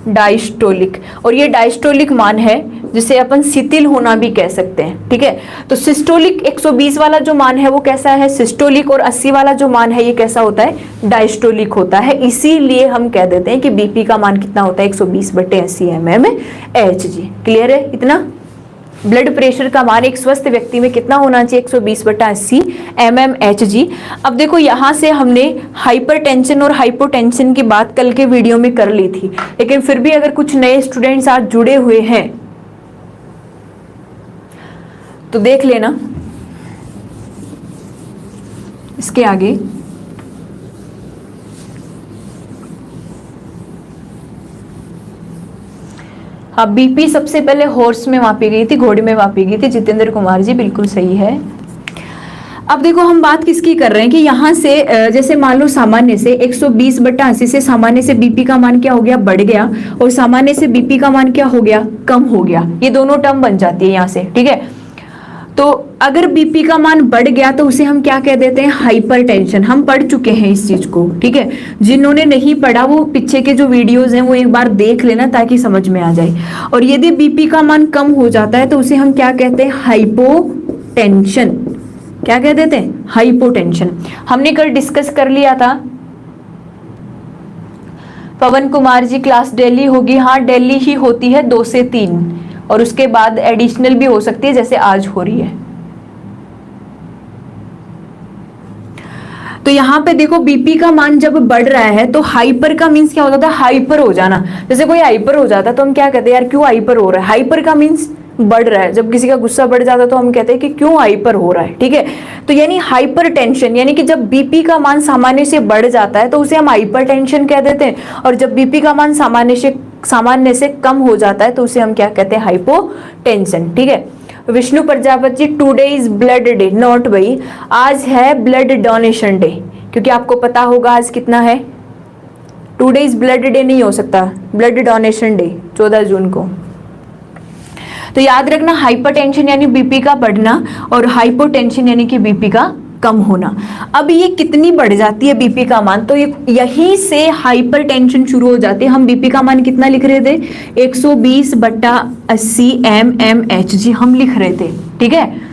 डायस्टोलिक। और ये डायस्टोलिक मान है जिसे अपन शिथिल होना भी कह सकते हैं। ठीक है। तो सिस्टोलिक 120 वाला जो मान है वो कैसा है, सिस्टोलिक, और 80 वाला जो मान है ये कैसा होता है, डायस्टोलिक होता है। इसीलिए हम कह देते हैं कि बीपी का मान कितना होता है, 120/80 mmHg। क्लियर है इतना। ब्लड प्रेशर का मान एक स्वस्थ व्यक्ति में कितना होना चाहिए, 120/80 mmHg। अब देखो यहां से हमने हाइपरटेंशन और हाइपोटेंशन की बात कल के वीडियो में कर ली थी, लेकिन फिर भी अगर कुछ नए स्टूडेंट्स आज जुड़े हुए हैं तो देख लेना इसके आगे। हाँ, बीपी सबसे पहले हॉर्स में मापी गई थी, घोड़े में मापी गई थी, जितेंद्र कुमार जी बिल्कुल सही है। अब देखो हम बात किसकी कर रहे हैं कि यहाँ से जैसे मान लो सामान्य से 120/80 से सामान्य से बीपी का मान क्या हो गया, बढ़ गया, और सामान्य से बीपी का मान क्या हो गया, कम हो गया। ये दोनों टर्म बन जाती है यहाँ से। ठीक है। तो अगर बीपी का मान बढ़ गया तो उसे हम क्या कह देते हैं, हाइपरटेंशन। हम पढ़ चुके हैं इस चीज को। ठीक है। जिन्होंने नहीं पढ़ा वो पीछे के जो वीडियोस हैं वो एक बार देख लेना ताकि समझ में आ जाए। और यदि बीपी का मान कम हो जाता है तो उसे हम क्या कहते हैं, हाइपोटेंशन। क्या कह देते हैं, हाइपोटेंशन। हमने कल डिस्कस कर लिया था। पवन कुमार जी क्लास डेली होगी, हाँ डेली ही होती है 2 से 3, और उसके बाद एडिशनल भी हो सकती है जैसे आज हो रही है। तो यहाँ पे देखो बीपी का मान जब बढ़ रहा है तो हाइपर का मीन्स क्या होता है, हाइपर हो जाना। जैसे कोई हाइपर हो जाता है तो हम क्या कहते हैं, यार क्यों हाइपर हो रहा है। हाइपर का मीन्स बढ़ रहा है। जब किसी का गुस्सा बढ़ जाता है तो हम कहते हैं कि क्यों हाइपर हो रहा है। ठीक है। तो यानी हाइपर टेंशन, यानी कि जब बीपी का मान सामान्य से बढ़ जाता है तो उसे हम हाइपर टेंशन कह देते हैं, और जब बीपी का मान सामान्य से कम हो जाता है तो उसे हम क्या कहते हैं, हाइपोटेंशन। ठीक है। Vishnu Prajapati, today is blood day. Note भाई, आज है ब्लड डोनेशन डे, क्योंकि आपको पता होगा आज कितना है, टुडे इज ब्लड डे नहीं हो सकता, ब्लड डोनेशन डे 14 जून को। तो याद रखना, हाइपरटेंशन यानी बीपी का बढ़ना और हाइपोटेंशन यानी कि बीपी का कम होना। अब ये कितनी बढ़ जाती है बीपी का मान, तो ये यहीं से हाइपरटेंशन शुरू हो जाती है। हम बीपी का मान कितना लिख रहे थे, 120/80 mmHg हम लिख रहे थे। ठीक है।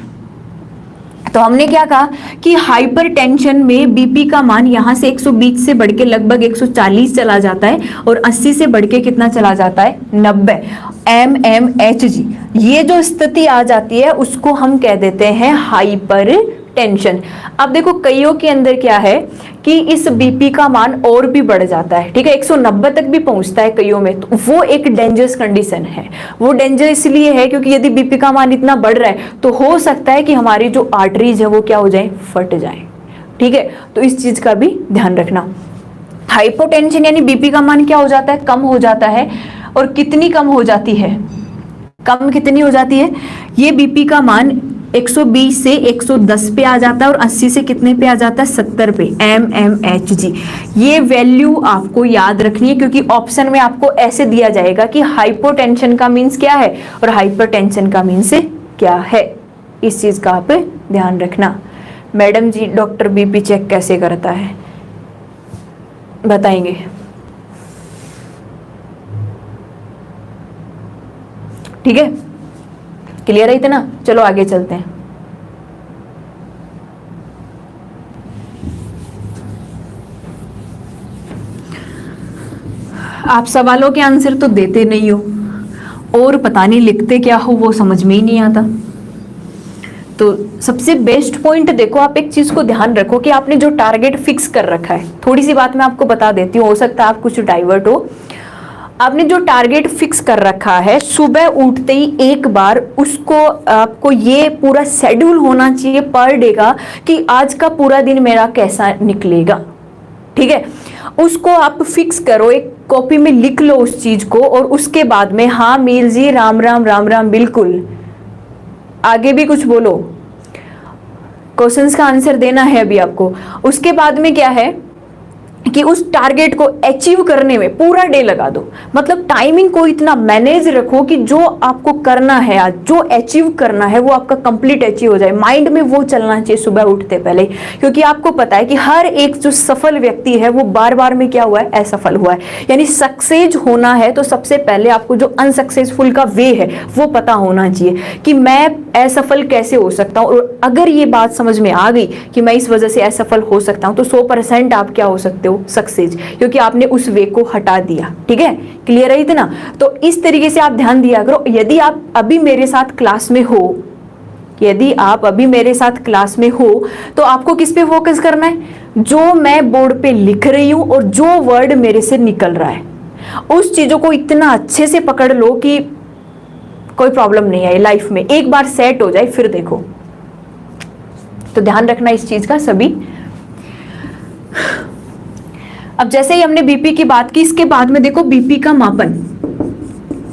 तो हमने क्या कहा कि हाइपरटेंशन में बीपी का मान यहाँ से 120 से बढ़ के लगभग 140 चला जाता है, और 80 से बढ़ के कितना चला जाता है, 90 mmHg। ये जो स्थिति आ जाती है उसको हम कह देते हैं हाइपर टेंशन। अब देखो कईयों के अंदर क्या है कि इस बीपी का मान और भी बढ़ जाता है। ठीक है। 190 तक भी पहुंचता है कईयों में, तो वो एक डेंजरस कंडीशन है। वो डेंजर इसलिए है क्योंकि यदि बीपी का मान इतना बढ़ रहा है तो हो सकता है कि हमारी जो आर्टरीज है वो क्या हो जाए, फट जाए। ठीक है, तो इस चीज का भी ध्यान रखना। हाइपोटेंशन यानी बीपी का मान क्या हो जाता है, कम हो जाता है। और कितनी कम हो जाती है, कम कितनी हो जाती है, ये बीपी का मान 120 से 110 पे आ जाता है और 80 से कितने पे आ जाता है, 70 पे, mmHg। ये वैल्यू आपको याद रखनी है क्योंकि ऑप्शन में आपको ऐसे दिया जाएगा कि हाइपोटेंशन का मीन्स क्या है और हाइपरटेंशन का मीन्स क्या है। इस चीज का आप ध्यान रखना। मैडम जी डॉक्टर बीपी चेक कैसे करता है बताएंगे? ठीक है, क्लियर है इतना? चलो आगे चलते हैं। आप सवालों के आंसर तो देते नहीं हो और पता नहीं लिखते क्या हो, वो समझ में ही नहीं आता। तो सबसे बेस्ट पॉइंट देखो, आप एक चीज को ध्यान रखो कि आपने जो टारगेट फिक्स कर रखा है, थोड़ी सी बात मैं आपको बता देती हूँ, हो सकता है आप कुछ डाइवर्ट हो। आपने जो टारगेट फिक्स कर रखा है, सुबह उठते ही एक बार उसको, आपको ये पूरा शेड्यूल होना चाहिए पर डे का कि आज का पूरा दिन मेरा कैसा निकलेगा। ठीक है, उसको आप फिक्स करो, एक कॉपी में लिख लो उस चीज को, और उसके बाद में हाँ मील जी राम राम राम राम, बिल्कुल आगे भी कुछ बोलो, क्वेश्चंस का आंसर देना है अभी आपको। उसके बाद में क्या है कि उस टारगेट को अचीव करने में पूरा डे लगा दो। मतलब टाइमिंग को इतना मैनेज रखो कि जो आपको करना है आज, जो अचीव करना है वो आपका कंप्लीट अचीव हो जाए। माइंड में वो चलना चाहिए सुबह उठते पहले, क्योंकि आपको पता है कि हर एक जो सफल व्यक्ति है वो बार बार में क्या हुआ है, असफल हुआ है। यानी सक्सेस होना है तो सबसे पहले आपको जो अनसक्सेसफुल का वे है वो पता होना चाहिए कि मैं असफल कैसे हो सकता हूँ। और अगर ये बात समझ में आ गई कि मैं इस वजह से असफल हो सकता हूँ, तो 100% आप क्या हो सकते हो, सक्सेस, क्योंकि आपने उस वे को हटा दिया। ठीक है, क्लियर है इतना? तो इस तरीके से आप ध्यान दिया करो। यदि आप अभी मेरे साथ क्लास में हो, यदि आप अभी मेरे साथ क्लास में हो, तो आपको किस पे फोकस करना है, जो मैं बोर्ड पे लिख रही हूं और जो वर्ड मेरे से निकल रहा है, उस चीजों को इतना अच्छे से पकड़ लो कि कोई प्रॉब्लम नहीं है लाइफ में, एक बार सेट हो जाए फिर देखो। तो ध्यान रखना इस चीज का सभी। अब जैसे ही हमने बीपी की बात की, इसके बाद में देखो बीपी का मापन।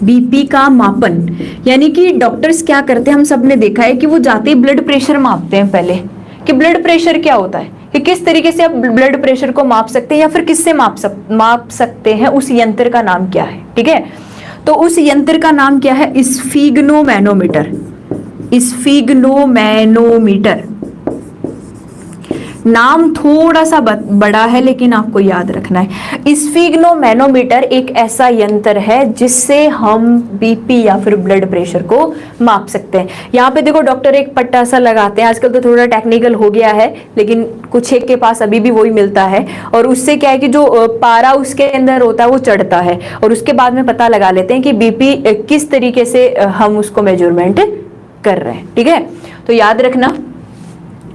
बीपी का मापन यानी कि डॉक्टर्स क्या करते हैं, हम सब ने देखा है कि वो जाते ही ब्लड प्रेशर मापते हैं पहले, कि ब्लड प्रेशर क्या होता है, कि किस तरीके से आप ब्लड प्रेशर को माप सकते हैं या फिर किससे माप सकते हैं, उस यंत्र का नाम क्या है। ठीक है, तो उस यंत्र का नाम क्या है, स्फिग्नोमैनोमीटर। स्फिग्नोमैनोमीटर नाम थोड़ा सा बड़ा है लेकिन आपको याद रखना है। स्फिग्नोमैनोमीटर एक ऐसा यंत्र है जिससे हम बीपी या फिर ब्लड प्रेशर को माप सकते हैं। यहाँ पे देखो डॉक्टर एक पट्टा सा लगाते हैं, आजकल तो थोड़ा टेक्निकल हो गया है लेकिन कुछ एक के पास अभी भी वही मिलता है, और उससे क्या है कि जो पारा उसके अंदर होता है वो चढ़ता है, और उसके बाद में पता लगा लेते हैं कि बीपी किस तरीके से हम उसको मेजरमेंट कर रहे हैं। ठीक है, तो याद रखना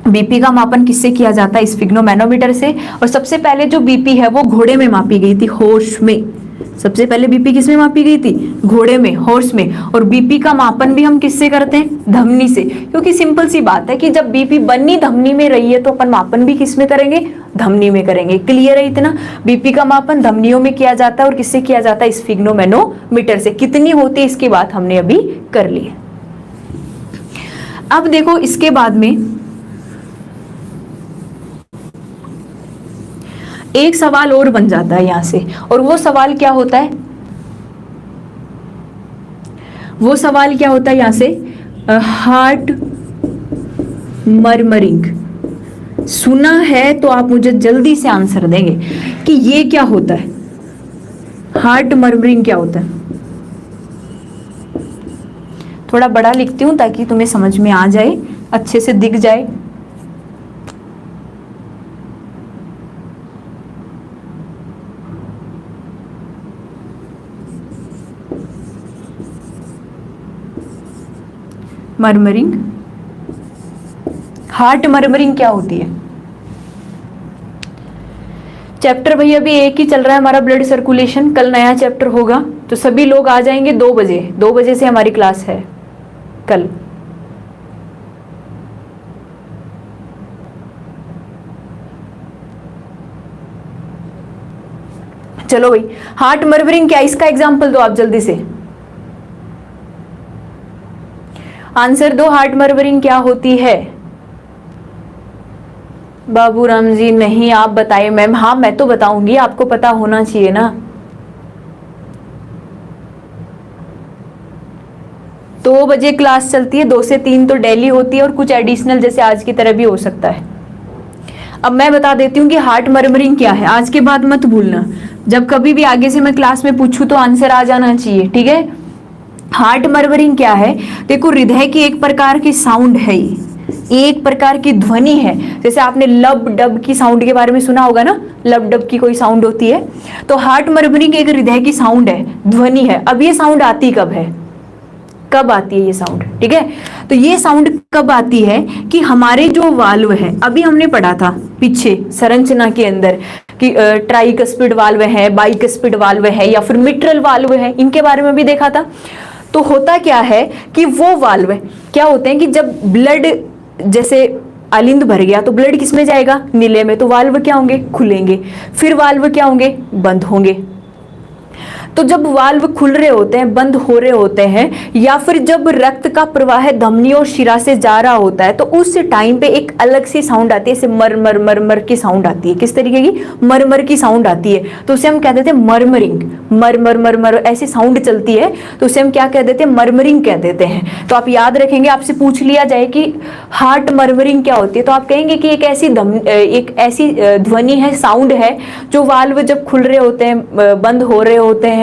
बीपी का मापन किससे किया जाता है, स्फिग्नोमैनोमीटर से। और सबसे पहले जो बीपी है वो घोड़े में मापी गई थी, हॉर्स में। सबसे पहले बीपी किस में मापी गई थी, घोड़े में, हॉर्स में। और बीपी का मापन भी हम किससे करते हैं, धमनी से, क्योंकि सिंपल सी बात है कि जब बीपी बनी धमनी में रही है तो अपन मापन भी किस में करेंगे, धमनी में करेंगे। क्लियर है इतना? बीपी का मापन धमनियों में किया जाता है और किससे किया जाता है, स्फिग्नोमैनोमीटर से। कितनी होती है इसकी बात हमने अभी कर ली है। अब देखो इसके बाद में एक सवाल और बन जाता है यहां से, और वो सवाल क्या होता है, वो सवाल क्या होता है यहां से, हार्ट मर्मरिंग। सुना है तो आप मुझे जल्दी से आंसर देंगे कि ये क्या होता है, हार्ट मर्मरिंग क्या होता है। थोड़ा बड़ा लिखती हूं ताकि तुम्हें समझ में आ जाए, अच्छे से दिख जाए। मर्मरिंग, हार्ट मर्मरिंग क्या होती है। चैप्टर भैया अभी एक ही चल रहा है हमारा, ब्लड सर्कुलेशन। कल नया चैप्टर होगा तो सभी लोग आ जाएंगे 2 बजे। 2 बजे से हमारी क्लास है कल। चलो भाई, हार्ट मर्मरिंग क्या, इसका एग्जाम्पल दो आप जल्दी से, आंसर दो, हार्ट मर्मरिंग क्या होती है। बाबूराम जी नहीं, आप बताइए मैम। हाँ मैं तो बताऊंगी, आपको पता होना चाहिए ना। 2 बजे क्लास चलती है, 2 से 3 तो डेली होती है और कुछ एडिशनल जैसे आज की तरह भी हो सकता है। अब मैं बता देती हूँ कि हार्ट मर्मरिंग क्या है, आज के बाद मत भूलना, जब कभी भी आगे से मैं क्लास में पूछूं तो आंसर आ जाना चाहिए, ठीक है। हार्ट मर्मरिंग क्या है, देखो हृदय की एक प्रकार की साउंड है, ये एक प्रकार की ध्वनि है। जैसे आपने लब डब की साउंड के बारे में सुना होगा ना, लब डब की कोई साउंड होती है, तो हार्ट मर्मरिंग एक हृदय की साउंड है, ध्वनि है। अब ये साउंड आती कब है, कब आती है ये साउंड, ठीक है। तो ये साउंड कब आती है कि हमारे जो वाल्व है, अभी हमने पढ़ा था पीछे संरचना के अंदर कि ट्राइकस्पिड वाल्व है, बाइकस्पिड वाल्व है या फिर मिट्रल वाल्व है, इनके बारे में भी देखा था। तो होता क्या है कि वो वाल्व क्या होते हैं कि जब ब्लड जैसे अलिंद भर गया तो ब्लड किस में जाएगा, नीले में, तो वाल्व क्या होंगे, खुलेंगे, फिर वाल्व क्या होंगे, बंद होंगे। तो जब वाल्व खुल रहे होते हैं, बंद हो रहे होते हैं, या फिर जब रक्त का प्रवाह धमनी और शिरा से जा रहा होता है, तो उस टाइम पे एक अलग सी साउंड आती है, जैसे मर मर मर मर की साउंड आती है। किस तरीके की, मर मर की साउंड आती है, तो उसे हम कह देते हैं मरमरिंग, मर मर मर मर ऐसी साउंड चलती है, तो उसे हम क्या कह देते हैं, मरमरिंग कह देते हैं। तो आप याद रखेंगे, आपसे पूछ लिया जाए कि हार्ट मरमरिंग क्या होती है, तो आप कहेंगे कि एक ऐसी ध्वनि है, साउंड है, जो वाल्व जब खुल रहे होते हैं, बंद हो रहे होते हैं,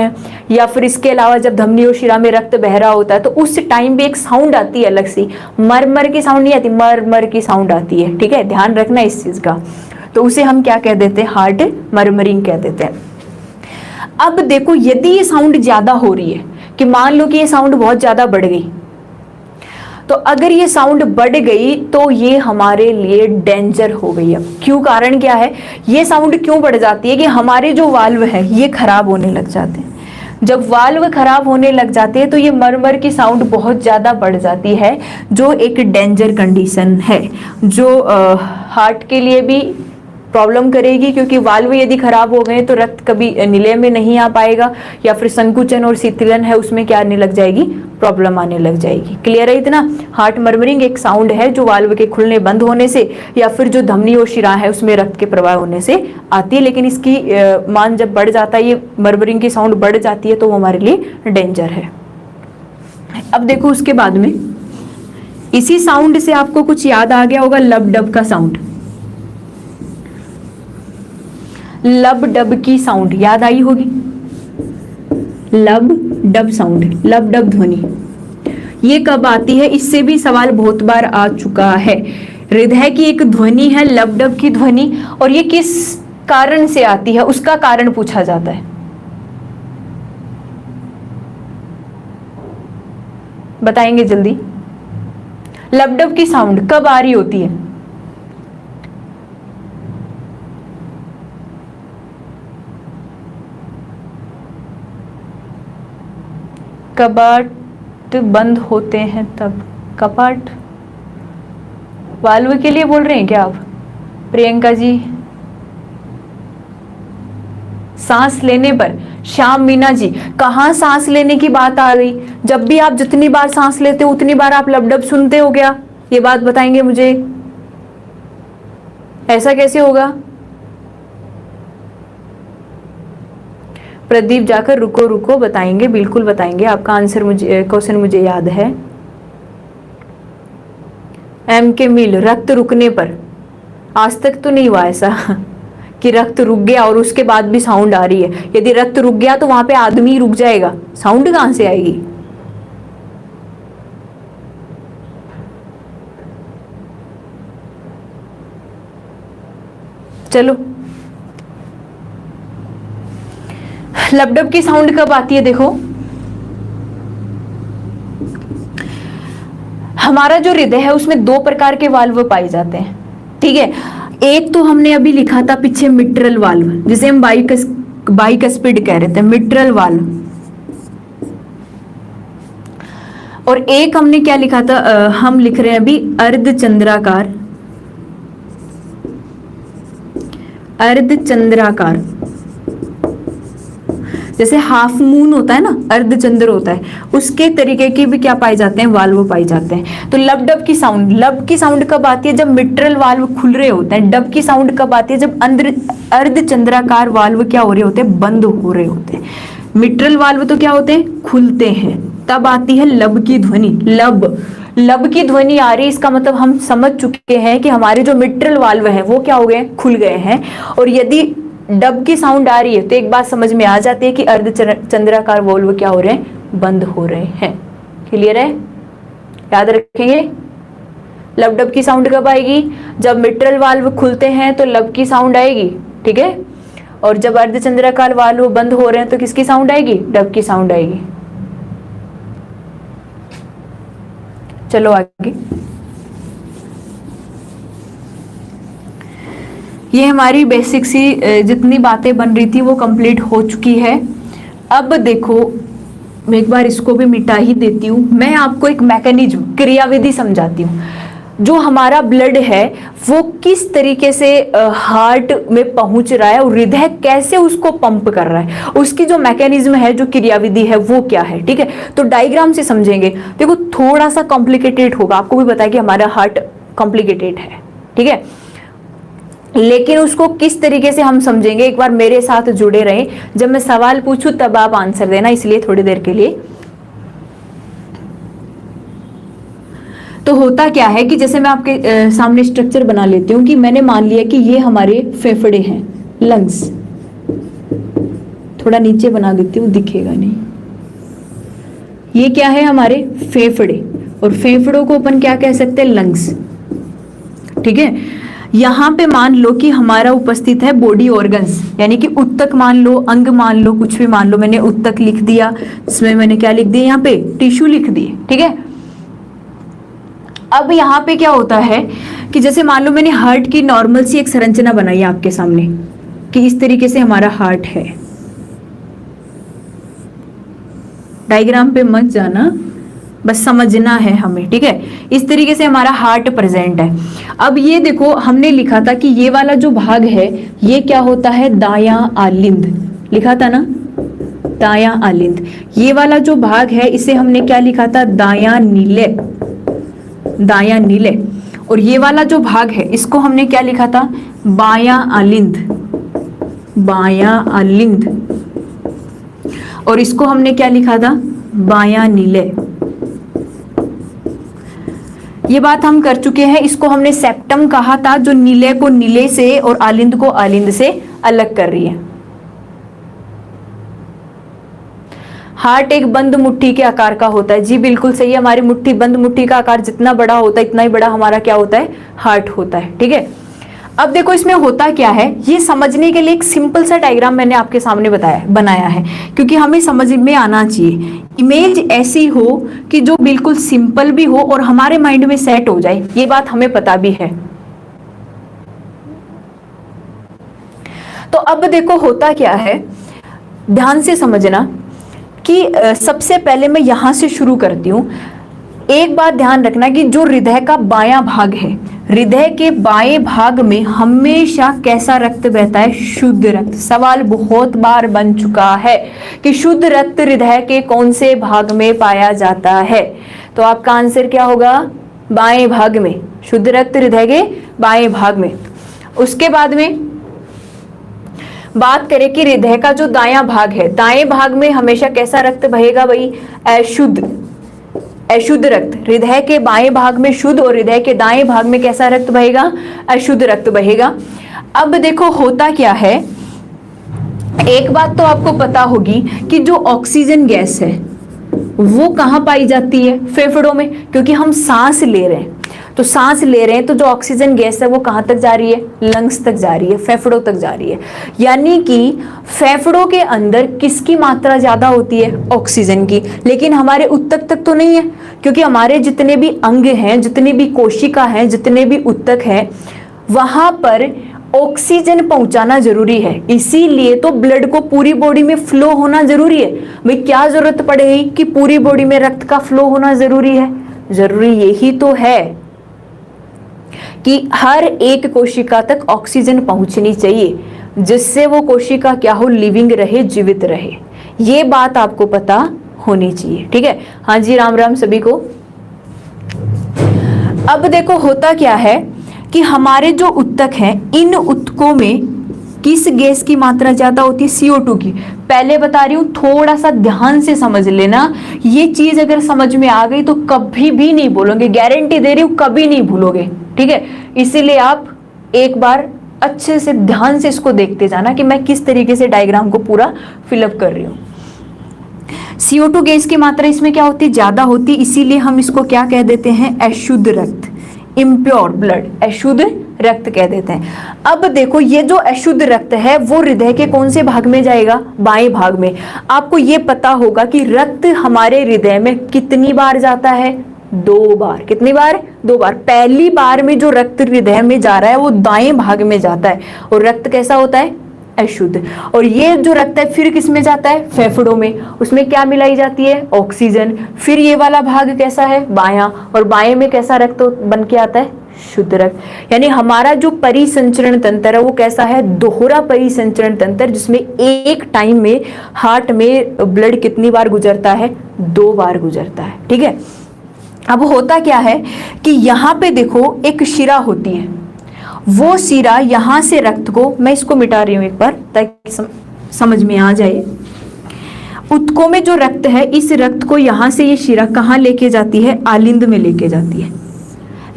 या फिर इसके अलावा जब धमनी और शिरा में रक्त बह रहा होता है, तो उस टाइम पे एक साउंड आती है अलग सी, मरमर की साउंड नहीं आती, मरमर की साउंड आती है, ठीक है, ध्यान रखना इस चीज का। तो उसे हम क्या कह देते हैं, हार्ट मरमरिंग कह देते हैं। अब देखो, यदि ये साउंड ज्यादा हो रही है, कि मान लो कि ये साउंड बहुत ज्यादा बढ़ गई, तो अगर ये साउंड बढ़ गई तो ये हमारे लिए डेंजर हो गई। अब क्यों, कारण क्या है, ये साउंड क्यों बढ़ जाती है कि हमारे जो वाल्व है ये खराब होने लग जाते हैं। जब वाल्व खराब होने लग जाते हैं तो ये मरमर की साउंड बहुत ज्यादा बढ़ जाती है, जो एक डेंजर कंडीशन है, जो हार्ट के लिए भी प्रॉब्लम करेगी, क्योंकि वाल्व यदि खराब हो गए तो रक्त कभी निलय में नहीं आ पाएगा, या फिर संकुचन और शीतलन है उसमें क्या आने लग जाएगी, प्रॉब्लम आने लग जाएगी। क्लियर है इतना। हार्ट मर्मरिंग एक साउंड है जो वाल्व के खुलने बंद होने से या फिर जो धमनी और शिरा है उसमें रक्त के प्रवाह होने से आती है, लेकिन इसकी मान जब बढ़ जाता है, ये मर्मरिंग की साउंड बढ़ जाती है, तो वो हमारे लिए डेंजर है। अब देखो उसके बाद में इसी साउंड से आपको कुछ याद आ गया होगा, लब डब का साउंड, लब डब की साउंड याद आई होगी, लब डब साउंड, लब डब ध्वनि, ये कब आती है, इससे भी सवाल बहुत बार आ चुका है। हृदय की एक ध्वनि है लब डब की ध्वनि, और ये किस कारण से आती है, उसका कारण पूछा जाता है। बताएंगे जल्दी, लब डब की साउंड कब आ रही होती है, कपाट बंद होते हैं तब, कपाट वाल्व के लिए बोल रहे हैं क्या आप, प्रियंका जी। सांस लेने पर, श्याम मीना जी, कहाँ सांस लेने की बात आ गई, जब भी आप जितनी बार सांस लेते हो उतनी बार आप लब डब सुनते हो क्या, ये बात बताएंगे मुझे, ऐसा कैसे होगा। प्रदीप जाकर रुको रुको, बताएंगे, बिल्कुल बताएंगे, आपका आंसर मुझे, क्वेश्चन मुझे याद है। एम के मिल, रक्त रुकने पर, आज तक तो नहीं हुआ ऐसा कि रक्त रुक गया और उसके बाद भी साउंड आ रही है। यदि रक्त रुक गया तो वहां पे आदमी रुक जाएगा, साउंड कहां से आएगी। चलो, लब डब की साउंड कब आती है, देखो हमारा जो हृदय है उसमें 2 प्रकार के वाल्व पाए जाते हैं, ठीक है। एक तो हमने अभी लिखा था पीछे मिट्रल वाल्व, जिसे हम बाइकस्पिड कह रहे थे, मिट्रल वाल्व। और एक हमने क्या लिखा था, हम लिख रहे हैं अभी अर्धचंद्राकार, अर्धचंद्राकार जैसे हाफ मून होता है ना, अर्धचंद्र होता है, उसके तरीके की भी क्या पाए जाते हैं, वाल्व पाए जाते हैं। तो लब डब की साउंड, लब की साउंड कब आती है, जब मिट्रल वाल्व खुल रहे होते हैं। डब की साउंड कब आती है, जब अर्धचंद्राकार वाल्व क्या हो रहे होते हैं, बंद हो रहे होते हैं। मिट्रल वाल्व तो क्या होते हैं, खुलते हैं, तब आती है लब की ध्वनि। लब की ध्वनि आ रही, इसका मतलब हम समझ चुके हैं कि हमारे जो मिट्रल वाल्व है वो क्या हो गए, खुल गए हैं। और यदि डब की साउंड आ रही है तो एक बात समझ में आ जाती है कि अर्धचंद्राकार वाल्व क्या हो रहे हैं, बंद हो रहे हैं। क्लियर है, याद रखेंगे। लब डब की साउंड कब आएगी, जब मिट्रल वाल्व खुलते हैं तो लब की साउंड आएगी, ठीक है। और जब अर्धचंद्राकार वाल्व बंद हो रहे हैं तो किसकी साउंड आएगी, डब की साउंड आएगी। चलो आगे। ये हमारी बेसिक सी जितनी बातें बन रही थी वो कंप्लीट हो चुकी है। अब देखो, मैं एक बार इसको भी मिटा ही देती हूँ। मैं आपको एक मैकेनिज्म, क्रियाविधि समझाती हूँ। जो हमारा ब्लड है वो किस तरीके से हार्ट में पहुंच रहा है और हृदय कैसे उसको पंप कर रहा है, उसकी जो मैकेनिज्म है, जो क्रियाविधि है वो क्या है, ठीक है। तो डायग्राम से समझेंगे। देखो थोड़ा सा कॉम्प्लिकेटेड होगा, आपको भी पता है कि हमारा हार्ट कॉम्प्लिकेटेड है, ठीक है, लेकिन उसको किस तरीके से हम समझेंगे, एक बार मेरे साथ जुड़े रहें। जब मैं सवाल पूछूं तब आप आंसर देना, इसलिए थोड़ी देर के लिए। तो होता क्या है कि जैसे मैं आपके सामने स्ट्रक्चर बना लेती हूँ कि मैंने मान लिया कि ये हमारे फेफड़े हैं, लंग्स। थोड़ा नीचे बना देती हूँ, दिखेगा नहीं। ये क्या है, हमारे फेफड़े, और फेफड़ों को अपन क्या कह सकते हैं, लंग्स, ठीक है। यहाँ पे मान लो कि हमारा उपस्थित है बॉडी ऑर्गन्स, यानी कि उत्तक मान लो, अंग मान लो, कुछ भी मान लो। मैंने उत्तक लिख दिया, इसमें मैंने क्या लिख दिया, यहाँ पे टिश्यू लिख दिए, ठीक है। अब यहाँ पे क्या होता है कि जैसे मान लो मैंने हार्ट की नॉर्मल सी एक संरचना बनाई आपके सामने कि इस तरीके से हमारा हार्ट है। डायग्राम पे मत जाना, बस समझना है हमें, ठीक है। इस तरीके से हमारा हार्ट प्रेजेंट है। अब ये देखो, हमने लिखा था कि ये वाला जो भाग है ये क्या होता है, दायां आलिंद, लिखा था ना, दायां आलिंद। ये वाला जो भाग है इसे हमने क्या लिखा था, दायां नीले, दायां नीले। और ये वाला जो भाग है इसको हमने क्या लिखा था, बायां आलिंद, बायां आलिंद। और इसको हमने क्या लिखा था, बायां नीले। ये बात हम कर चुके हैं। इसको हमने सेप्टम कहा था, जो नीले को नीले से और आलिंद को आलिंद से अलग कर रही है। हार्ट एक बंद मुट्ठी के आकार का होता है, जी बिल्कुल सही है। हमारी मुट्ठी, बंद मुट्ठी का आकार जितना बड़ा होता है इतना ही बड़ा हमारा क्या होता है, हार्ट होता है, ठीक है। अब देखो इसमें होता क्या है, ये समझने के लिए एक सिंपल सा डायग्राम मैंने आपके सामने बनाया है, क्योंकि हमें समझ में आना चाहिए। इमेज ऐसी हो कि जो बिल्कुल सिंपल भी हो और हमारे माइंड में सेट हो जाए, ये बात हमें पता भी है। तो अब देखो होता क्या है, ध्यान से समझना कि सबसे पहले मैं यहां से शुरू करती हूं। एक बात ध्यान रखना कि जो हृदय का बायां भाग है, हृदय के बाएं भाग में हमेशा कैसा रक्त बहता है, शुद्ध रक्त। सवाल बहुत बार बन चुका है कि शुद्ध रक्त हृदय के कौन से भाग में पाया जाता है, तो आपका आंसर क्या होगा, बाएं भाग में। शुद्ध रक्त हृदय के बाएं भाग में। उसके बाद में बात करें कि हृदय का जो दायां भाग है, दाएं भाग में हमेशा कैसा रक्त बहेगा भाई, अशुद्ध रक्त। हृदय के बाएं भाग में शुद्ध और हृदय के दाएं भाग में कैसा रक्त बहेगा, अशुद्ध रक्त बहेगा। अब देखो होता क्या है, एक बात तो आपको पता होगी कि जो ऑक्सीजन गैस है वो कहाँ पाई जाती है, फेफड़ों में, क्योंकि हम सांस ले रहे हैं। तो सांस ले रहे हैं तो जो ऑक्सीजन गैस है वो कहाँ तक जा रही है, लंग्स तक जा रही है, फेफड़ों तक जा रही है। यानी कि फेफड़ों के अंदर किसकी मात्रा ज्यादा होती है, ऑक्सीजन की। लेकिन हमारे उत्तक तक तो नहीं है, क्योंकि हमारे जितने भी अंग हैं, जितनी भी कोशिका हैं, जितने भी उत्तक हैं, वहां पर ऑक्सीजन पहुंचाना जरूरी है। इसीलिए तो ब्लड को पूरी बॉडी में फ्लो होना जरूरी है। भाई क्या जरूरत पड़ेगी कि पूरी बॉडी में रक्त का फ्लो होना जरूरी है, जरूरी यही तो है कि हर एक कोशिका तक ऑक्सीजन पहुंचनी चाहिए, जिससे वो कोशिका क्या हो, लिविंग रहे, जीवित रहे। ये बात आपको पता होनी चाहिए, ठीक है। हाँ जी, राम राम सभी को। अब देखो होता क्या है कि हमारे जो उत्तक हैं, इन उत्तकों में किस गैस की मात्रा ज्यादा होती है? CO2 की। पहले बता रही हूं, थोड़ा सा ध्यान से समझ लेना। ये चीज अगर समझ में आ गई तो कभी भी नहीं बोलोगे, गारंटी दे रही हूं, कभी नहीं भूलोगे, ठीक है। इसीलिए आप एक बार अच्छे से ध्यान से इसको देखते जाना कि मैं किस तरीके से डायग्राम को पूरा फिलअप कर रही हूं। CO2 गैस की मात्रा इसमें क्या होती है? ज्यादा होती है, इसीलिए हम इसको क्या कह देते हैं? अशुद्ध रक्त, इम्प्योर ब्लड, अशुद्ध रक्त कह देते हैं। अब देखो, ये जो अशुद्ध रक्त है वो हृदय के कौन से भाग में जाएगा? बाएं भाग में। आपको ये पता होगा कि रक्त हमारे हृदय में कितनी बार जाता है? 2 बार। कितनी बार? 2 बार। पहली बार में जो रक्त हृदय में जा रहा है वो दाएं भाग में जाता है, और रक्त कैसा होता है? अशुद्ध। और ये जो रक्त है फिर किस में जाता है? फेफड़ों में। उसमें क्या मिलाई जाती है? ऑक्सीजन। फिर ये वाला भाग कैसा है? बायां। और बाएं में कैसा रक्त बन के आता है? शुद्ध रक्त। यानी हमारा जो परिसंचरण तंत्र है वो कैसा है? दोहरा परिसंचरण तंत्र, जिसमें एक टाइम में हार्ट में ब्लड कितनी बार गुजरता है? 2 बार गुजरता है, ठीक है। अब होता क्या है कि यहाँ पे देखो एक शिरा होती है, वो शिरा यहाँ से रक्त को, मैं इसको मिटा रही हूं एक बार ताकि समझ में आ जाए। उत्तकों में जो रक्त है, इस रक्त को यहाँ से ये शिरा कहाँ लेके जाती है? आलिंद में लेके जाती है।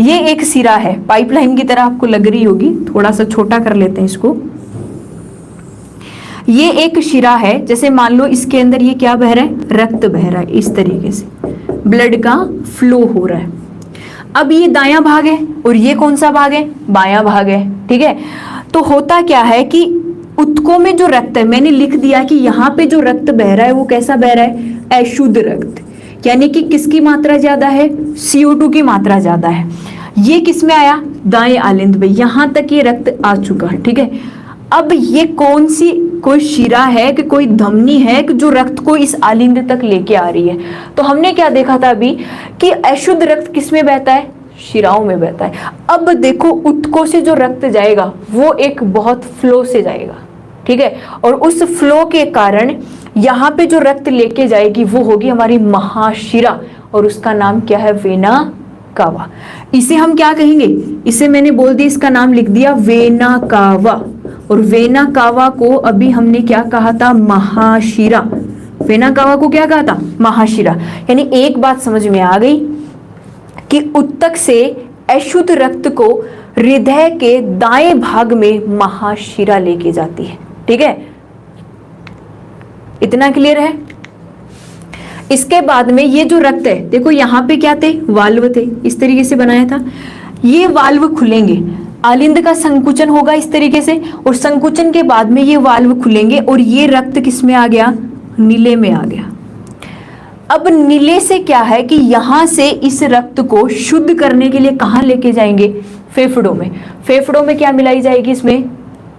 ये एक सिरा है, पाइपलाइन की तरह आपको लग रही होगी, थोड़ा सा छोटा कर लेते हैं इसको। ये एक शिरा है, जैसे मान लो इसके अंदर ये क्या बह रहा है? रक्त बह रहा है, इस तरीके से ब्लड का फ्लो हो रहा है। अब ये दायां भाग है और ये कौन सा भाग है? बायां भाग है, ठीक है। तो होता क्या है कि उत्तकों में जो रक्त है, मैंने लिख दिया कि यहाँ पे जो रक्त बह रहा है वो कैसा बह रहा है? अशुद्ध रक्त। यानी कि किसकी मात्रा ज्यादा है? CO2 की मात्रा ज्यादा है। ये किस में आया? दाएं आलिंद में। यहां तक ये रक्त आ चुका, ठीक है। अब ये कौन सी कोई शिरा है कि कोई धमनी है कि जो रक्त को इस आलिंद तक लेके आ रही है? तो हमने क्या देखा था अभी कि अशुद्ध रक्त किस में बहता है? शिराओं में बहता है। अब देखो, उत्तकों से जो रक्त जाएगा वो एक बहुत फ्लो से जाएगा, ठीक है। और उस फ्लो के कारण यहाँ पे जो रक्त लेके जाएगी वो होगी हमारी महाशिरा, और उसका नाम क्या है? Vena cava. इसे हम क्या कहेंगे? इसे मैंने बोल दिया, इसका नाम लिख दिया वेना कावा। और वेना कावा को अभी हमने क्या कहा था? महाशिरा। वेना कावा को क्या कहा था? महाशिरा। यानी एक बात समझ में आ गई कि उत्तक से अशुद्ध रक्त को हृदय के दाएं भाग में महाशिरा लेके जाती है, ठीक है। इतना क्लियर है? इसके बाद में ये जो रक्त है, देखो यहाँ पे क्या थे? वाल्व थे, इस तरीके से बनाया था। ये वाल्व खुलेंगे, आलिंद का संकुचन होगा इस तरीके से, और संकुचन के बाद में ये वाल्व खुलेंगे और ये रक्त किस में आ गया? नीले में आ गया। अब नीले से क्या है कि यहां से इस रक्त को शुद्ध करने के लिए कहां लेके जाएंगे? फेफड़ों में। फेफड़ों में क्या मिलाई जाएगी? इसमें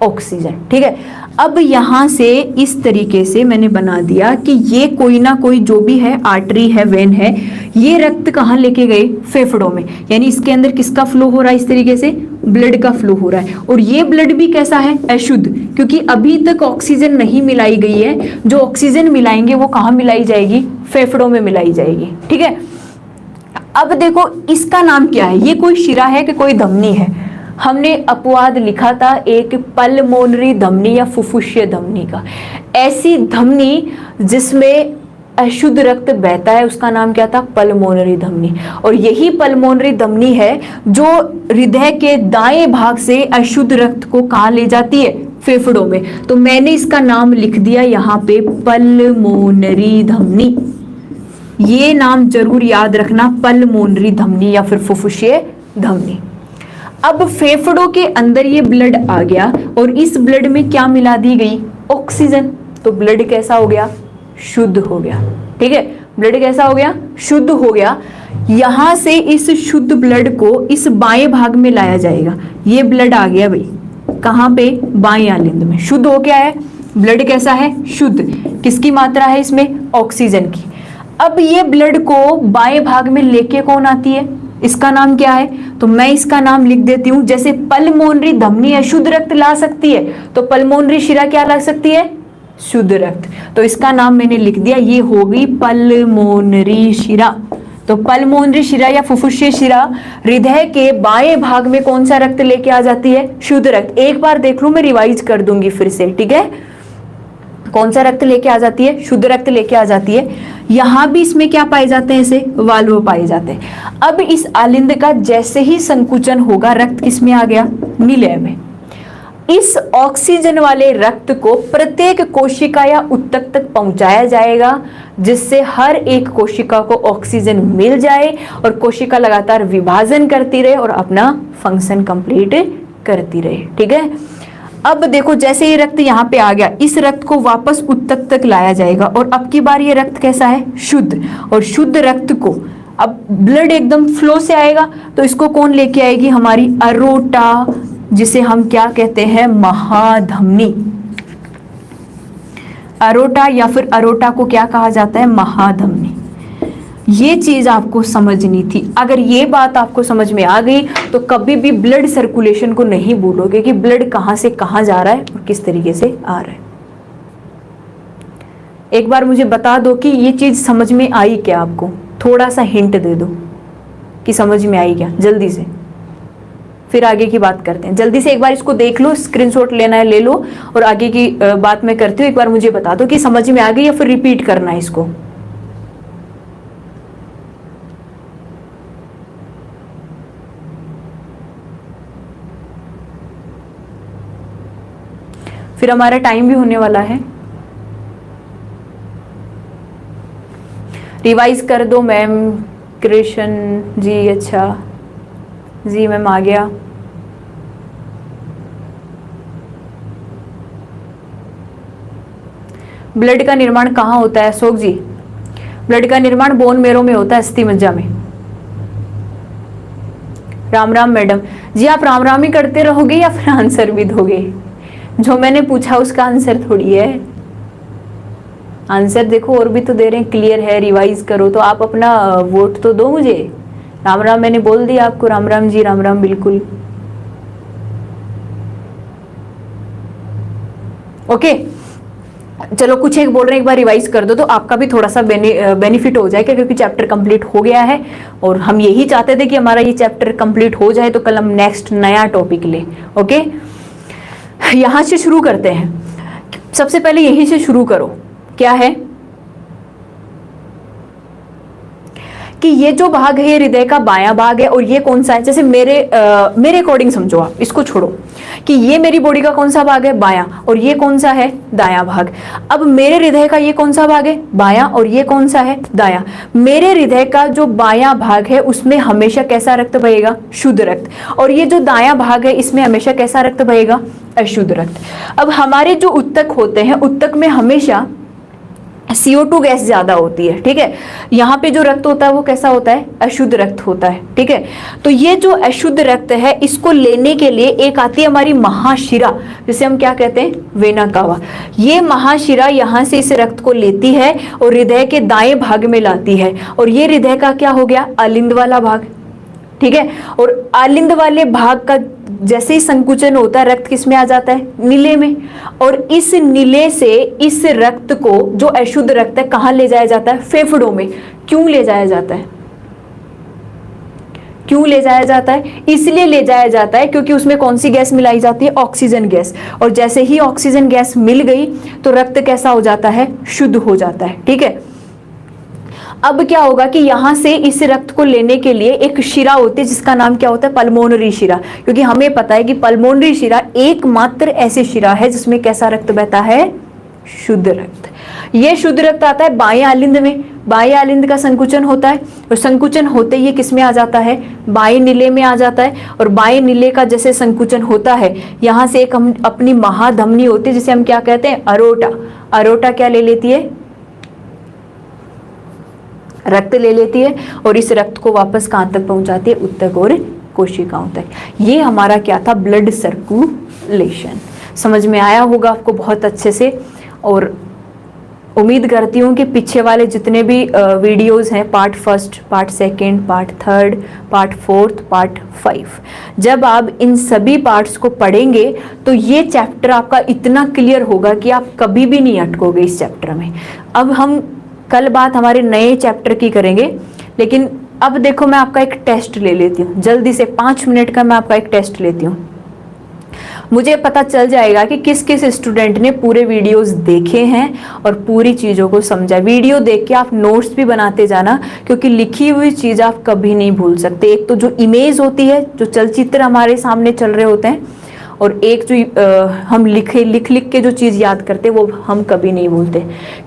ऑक्सीजन, ठीक है। अब यहां से इस तरीके से मैंने बना दिया कि ये कोई ना कोई जो भी है, आर्टरी है, वेन है, ये रक्त कहां लेके गए? फेफड़ों में। यानी इसके अंदर किसका फ्लो हो रहा है? इस तरीके से ब्लड का फ्लो हो रहा है। और ये ब्लड भी कैसा है? अशुद्ध, क्योंकि अभी तक ऑक्सीजन नहीं मिलाई गई है। जो ऑक्सीजन मिलाएंगे वो कहां मिलाई जाएगी? फेफड़ों में मिलाई जाएगी, ठीक है। अब देखो, इसका नाम क्या है? ये कोई शिरा है कि कोई धमनी है? हमने अपवाद लिखा था एक पल्मोनरी धमनी या फुफ्फुसीय धमनी का। ऐसी धमनी जिसमें अशुद्ध रक्त बहता है उसका नाम क्या था? पल्मोनरी धमनी। और यही पल्मोनरी धमनी है जो हृदय के दाएं भाग से अशुद्ध रक्त को कहां ले जाती है? फेफड़ों में। तो मैंने इसका नाम लिख दिया यहाँ पे पल्मोनरी धमनी। ये नाम जरूर याद रखना, पल्मोनरी धमनी या फिर फुफ्फुसीय धमनी। अब फेफड़ों के अंदर ये ब्लड आ गया और इस ब्लड में क्या मिला दी गई? ऑक्सीजन। तो ब्लड कैसा हो गया? शुद्ध हो गया, ठीक है। ब्लड कैसा हो गया? शुद्ध हो गया। यहां से इस शुद्ध ब्लड को इस बाएं भाग में लाया जाएगा। ये ब्लड आ गया भाई कहां पे? बाएं आलिंद में। शुद्ध हो क्या है? ब्लड कैसा है? शुद्ध। किसकी मात्रा है इसमें? ऑक्सीजन की। अब ये ब्लड को बाएं भाग में लेके कौन आती है? इसका नाम क्या है? तो मैं इसका नाम लिख देती हूं। जैसे पल्मोनरी धमनी अशुद्ध रक्त ला सकती है, तो पल्मोनरी शिरा क्या ला सकती है? शुद्ध रक्त। तो इसका नाम मैंने लिख दिया, ये होगी पल्मोनरी शिरा। तो पल्मोनरी शिरा या फुफ्फुसीय शिरा हृदय के बाएं भाग में कौन सा रक्त लेके आ जाती है? शुद्ध रक्त। एक बार देख लो, मैं रिवाइज कर दूंगी फिर से, ठीक है। कौन सा रक्त लेके आ जाती है? शुद्ध रक्त लेके आ जाती है। यहां भी इसमें क्या पाए जाते हैं? ऐसे वाल्व पाए जाते हैं। अब इस आलिंद का जैसे ही संकुचन होगा, रक्त किसमें आ गया? निलय में। इस ऑक्सीजन वाले रक्त को प्रत्येक कोशिका या ऊतक तक पहुंचाया जाएगा, जिससे हर एक कोशिका को ऑक्सीजन मिल जाए और कोशिका लगातार विभाजन करती रहे और अपना फंक्शन कंप्लीट करती रहे, ठीक है। अब देखो, जैसे ये रक्त यहाँ पे आ गया, इस रक्त को वापस ऊतक तक लाया जाएगा और अब की बार ये रक्त कैसा है? शुद्ध। और शुद्ध रक्त को अब ब्लड एकदम फ्लो से आएगा, तो इसको कौन लेके आएगी? हमारी अरोटा, जिसे हम क्या कहते हैं? महाधमनी। अरोटा या फिर अरोटा को क्या कहा जाता है? महाधमनी। ये चीज आपको समझनी थी। अगर ये बात आपको समझ में आ गई तो कभी भी ब्लड सर्कुलेशन को नहीं भूलोगे कि ब्लड कहां से कहां जा रहा है और किस तरीके से आ रहा है। एक बार मुझे बता दो कि ये चीज समझ में आई क्या आपको? थोड़ा सा हिंट दे दो कि समझ में आई क्या, जल्दी से, फिर आगे की बात करते हैं। जल्दी से एक बार इसको देख लो, स्क्रीनशॉट लेना है ले लो, और आगे की बात मैं करती हूँ। एक बार मुझे बता दो कि समझ में आ गई या फिर रिपीट करना है इसको। फिर हमारा टाइम भी होने वाला है। रिवाइज कर दो मैम। कृष्ण जी, अच्छा जी मैम आ गया। ब्लड का निर्माण कहाँ होता है अशोक जी? ब्लड का निर्माण बोन मेरो में होता है, अस्थि मज्जा में। राम राम मैडम जी, आप राम राम ही करते रहोगे या फिर आंसर भी दोगे? जो मैंने पूछा उसका आंसर थोड़ी है। आंसर देखो और भी तो दे रहे हैं, क्लियर है, रिवाइज करो, तो आप अपना वोट तो दो मुझे। राम राम मैंने बोल दिया आपको। राम राम जी, राम राम, बिल्कुल ओके। चलो कुछ एक बोल रहे हैं, एक बार रिवाइज कर दो तो आपका भी थोड़ा सा बेनिफिट हो जाएगा, क्योंकि चैप्टर कंप्लीट हो गया है और हम यही चाहते थे कि हमारा ये चैप्टर कंप्लीट हो जाए तो कल हम नेक्स्ट नया टॉपिक ले। ओके, यहां से शुरू करते हैं। सबसे पहले यहीं से शुरू करो। क्या है कि ये जो भाग है ये हृदय का बायां भाग है, और ये कौन सा है? जैसे मेरे अकॉर्डिंग समझो, आप इसको छोड़ो कि ये मेरी बॉडी का कौन सा भाग है? बायां। और ये कौन सा है? दायां भाग। अब मेरे हृदय का ये कौन सा भाग है? बायां। और ये कौन सा है? दायां। मेरे हृदय का जो बायां भाग है उसमें हमेशा कैसा रक्त बहेगा? शुद्ध रक्त। और ये जो दायां भाग है इसमें हमेशा कैसा रक्त बहेगा? अशुद्ध रक्त। अब हमारे जो ऊतक होते हैं, ऊतक में हमेशा CO2 गैस ज्यादा होती है, ठीक है। यहाँ पे जो रक्त होता है वो कैसा होता है? अशुद्ध रक्त होता है, ठीक है। तो ये जो अशुद्ध रक्त है इसको लेने के लिए एक आती है हमारी महाशिरा, जिसे हम क्या कहते हैं? Vena cava. ये महाशिरा यहाँ से इस रक्त को लेती है और हृदय के दाएं भाग में लाती है, और ये हृदय का क्या हो गया? आलिंद वाला भाग, ठीक है। और आलिंद वाले भाग का जैसे ही संकुचन होता है, रक्त किस में आ जाता है? नीले में। और इस नीले से इस रक्त को, जो अशुद्ध रक्त है, कहां ले जाया जाता है? फेफड़ों में। क्यों ले जाया जाता है? क्यों ले जाया जाता है? इसलिए ले जाया जाता है क्योंकि उसमें कौन सी गैस मिलाई जाती है? Oxygen gas. और जैसे ही ऑक्सीजन गैस मिल गई तो रक्त कैसा हो जाता है? शुद्ध हो जाता है, ठीक है। अब क्या होगा कि यहां से इस रक्त को लेने के लिए एक शिरा होती है जिसका नाम क्या होता है? पल्मोनरी शिरा। क्योंकि हमें पता है कि पल्मोनरी शिरा एकमात्र ऐसे शिरा है जिसमें कैसा रक्त बहता है? शुद्ध रक्त। ये शुद्ध रक्त आता है बाएं आलिंद में। बाएं आलिंद का संकुचन होता है और संकुचन होते ही किस में आ जाता है? बाएं नीले में आ जाता है। और बाएं नीले का जैसे संकुचन होता है, यहां से एक हम अपनी महाधमनी होती है जिसे हम क्या कहते हैं? अरोटा। अरोटा क्या ले लेती है? रक्त ले लेती है और इस रक्त को वापस कहां तक पहुंचाती है? ऊतक और कोशिकाओं तक। ये हमारा क्या था? Blood circulation. समझ में आया होगा आपको बहुत अच्छे से। और उम्मीद करती हूँ कि पीछे वाले जितने भी वीडियोस हैं, part first, part second, part third, part fourth, part 5, जब आप इन सभी पार्ट्स को पढ़ेंगे तो ये चैप्टर आपका इतना क्लियर होगा कि आप कभी भी नहीं अटकोगे इस चैप्टर में। अब हम कल बात हमारे नए चैप्टर की करेंगे, लेकिन अब देखो मैं आपका एक टेस्ट ले लेती हूँ जल्दी से, 5 मिनट का मैं आपका एक टेस्ट लेती हूँ। मुझे पता चल जाएगा कि किस किस स्टूडेंट ने पूरे वीडियोस देखे हैं और पूरी चीज़ों को समझा। वीडियो देख के आप नोट्स भी बनाते जाना, क्योंकि लिखी हुई चीज़ आप कभी नहीं भूल सकते। एक तो जो इमेज होती है, जो चलचित्र हमारे सामने चल रहे होते हैं, और एक जो हम लिख लिख के जो चीज़ याद करते वो हम कभी नहीं भूलते।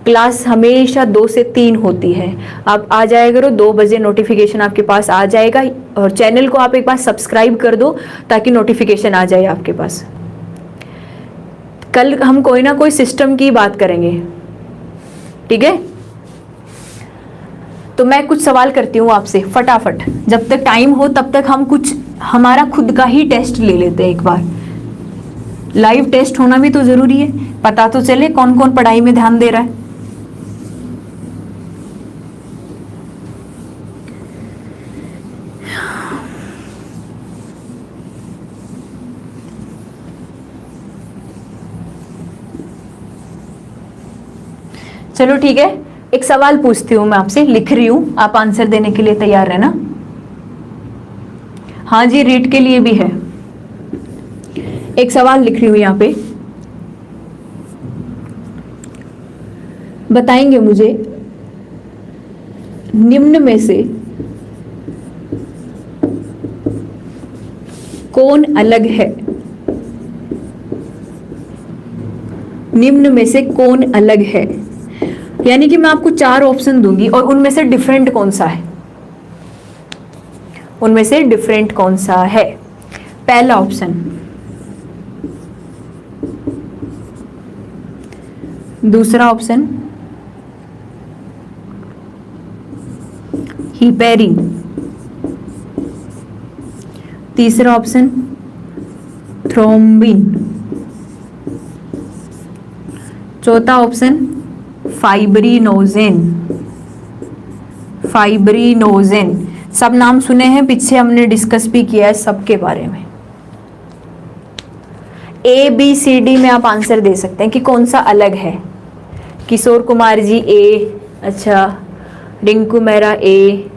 क्लास हमेशा 2 से 3 होती है। आप आ जाया करो, 2 बजे नोटिफिकेशन आपके पास आ जाएगा, और चैनल को आप एक बार सब्सक्राइब कर दो ताकि नोटिफिकेशन आ जाए आपके पास। कल हम कोई ना कोई सिस्टम की बात करेंगे, ठीक है? तो मैं कुछ सवाल करती हूँ आपसे फटाफट, जब तक टाइम हो तब तक हम कुछ हमारा खुद का ही टेस्ट ले लेते हैं एक बार। लाइव टेस्ट होना भी तो जरूरी है, पता तो चले कौन कौन पढ़ाई में ध्यान दे रहा है। चलो ठीक है, एक सवाल पूछती हूँ मैं आपसे, लिख रही हूँ, आप आंसर देने के लिए तैयार है ना? हाँ जी, रीड के लिए भी है। एक सवाल लिख रही हूँ यहाँ पे, बताएंगे मुझे निम्न में से कौन अलग है? निम्न में से कौन अलग है? यानी कि मैं आपको 4 ऑप्शन दूंगी और उनमें से डिफरेंट कौन सा है, उनमें से डिफरेंट कौन सा है। पहला ऑप्शन, दूसरा ऑप्शन हिपेरिन, तीसरा ऑप्शन थ्रोम्बिन, चौथा ऑप्शन फाइब्रिनोजेन। फाइब्रिनोजेन, सब नाम सुने हैं, पीछे हमने डिस्कस भी किया है सबके बारे में। ए बी सी डी में आप आंसर दे सकते हैं कि कौन सा अलग है। किशोर कुमार जी ए, अच्छा, रिंकू मेहरा ए,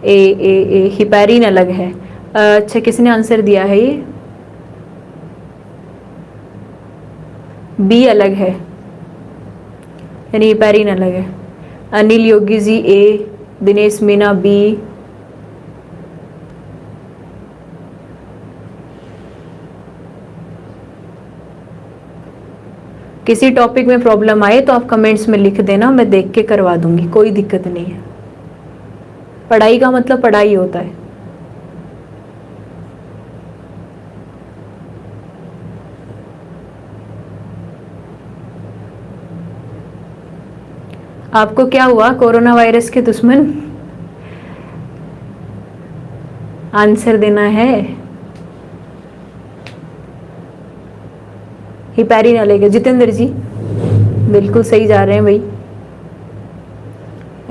ए हिपेरिन अलग है। अच्छा, किसने आंसर दिया है? ये बी अलग है, यानी हिपेरिन अलग है। अनिल योगी जी ए, दिनेश मीना बी, किसी टॉपिक में प्रॉब्लम आए तो आप कमेंट्स में लिख देना, मैं देख के करवा दूंगी, कोई दिक्कत नहीं है। पढ़ाई का मतलब पढ़ाई होता है। आपको क्या हुआ, कोरोना वायरस के दुश्मन? आंसर देना है। हिपेरिन अलग है। जितेंद्र जी बिल्कुल सही जा रहे हैं भाई।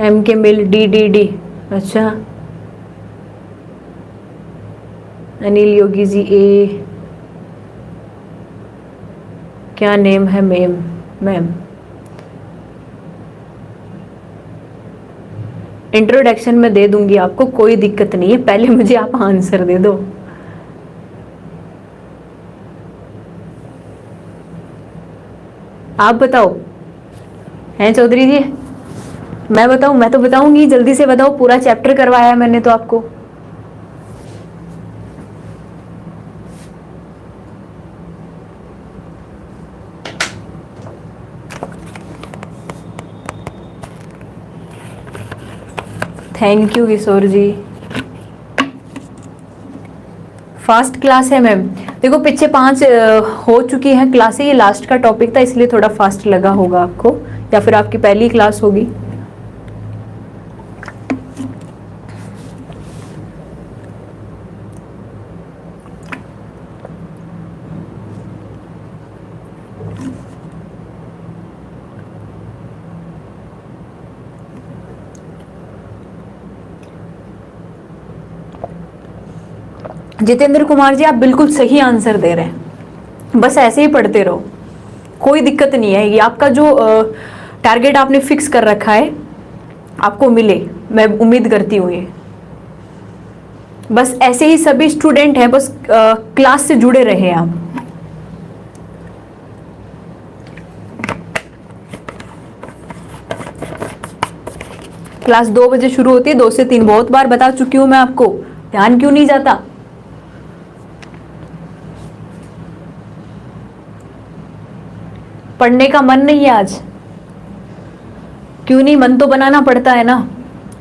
एम के मिल डी डी डी, अच्छा। अनिल योगी जी ए, क्या नेम है मैम? इंट्रोडक्शन में दे दूंगी आपको, कोई दिक्कत नहीं है, पहले मुझे आप आंसर दे दो। आप बताओ, हैं चौधरी जी? मैं बताऊं? मैं तो बताऊंगी, जल्दी से बताओ, पूरा चैप्टर करवाया है मैंने तो आपको। Thank you Kishore ji. First class है मैम। देखो पीछे 5 हो चुकी हैं क्लासें, ये लास्ट का टॉपिक था इसलिए थोड़ा फास्ट लगा होगा आपको, या फिर आपकी पहली क्लास होगी। जितेंद्र कुमार जी, आप बिल्कुल सही आंसर दे रहे हैं, बस ऐसे ही पढ़ते रहो, कोई दिक्कत नहीं आएगी। आपका जो टारगेट आपने फिक्स कर रखा है आपको मिले, मैं उम्मीद करती हूँ ये। बस ऐसे ही सभी स्टूडेंट हैं, बस क्लास से जुड़े रहे आप। क्लास 2 बजे शुरू होती है, 2 से 3 बहुत बार बता चुकी हूं मैं आपको, ध्यान क्यों नहीं जाता? पढ़ने का मन नहीं है आज? क्यों नहीं? मन तो बनाना पड़ता है ना।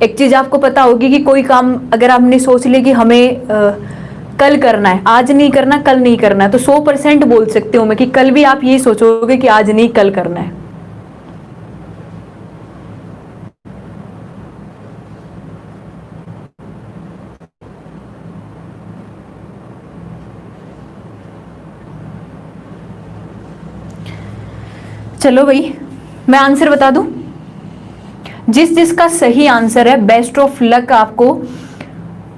एक चीज आपको पता होगी कि कोई काम अगर आपने सोच लिया कि हमें कल करना है, आज नहीं करना, कल नहीं करना है, तो 100% बोल सकती हूं मैं कि कल भी आप यही सोचोगे कि आज नहीं कल करना है। चलो भाई, मैं आंसर बता दूं। जिस जिसका सही आंसर है, बेस्ट ऑफ लक, आपको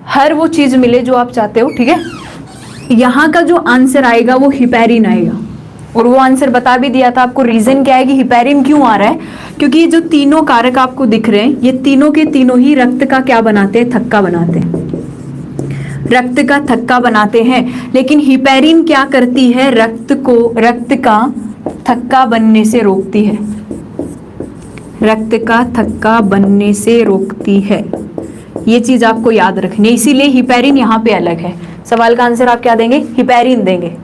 हर वो चीज मिले जो आप चाहते हो, ठीक है। यहां का जो आंसर आएगा वो हिपैरिन आएगा, और वो आंसर बता भी दिया था आपको। रीजन क्या है कि हिपैरिन क्यों आ रहा है? क्योंकि ये जो तीनों कारक आपको दिख रहे हैं, ये तीनों के तीनों ही रक्त का क्या बनाते हैं? थक्का बनाते हैं, रक्त का थक्का बनाते हैं। लेकिन हिपैरिन क्या करती है? रक्त का थक्का बनने से रोकती है, रक्त का थक्का बनने से रोकती है। ये चीज आपको याद रखनी है, इसीलिए हिपैरिन यहाँ पे अलग है। सवाल का आंसर आप क्या देंगे? हिपैरिन देंगे।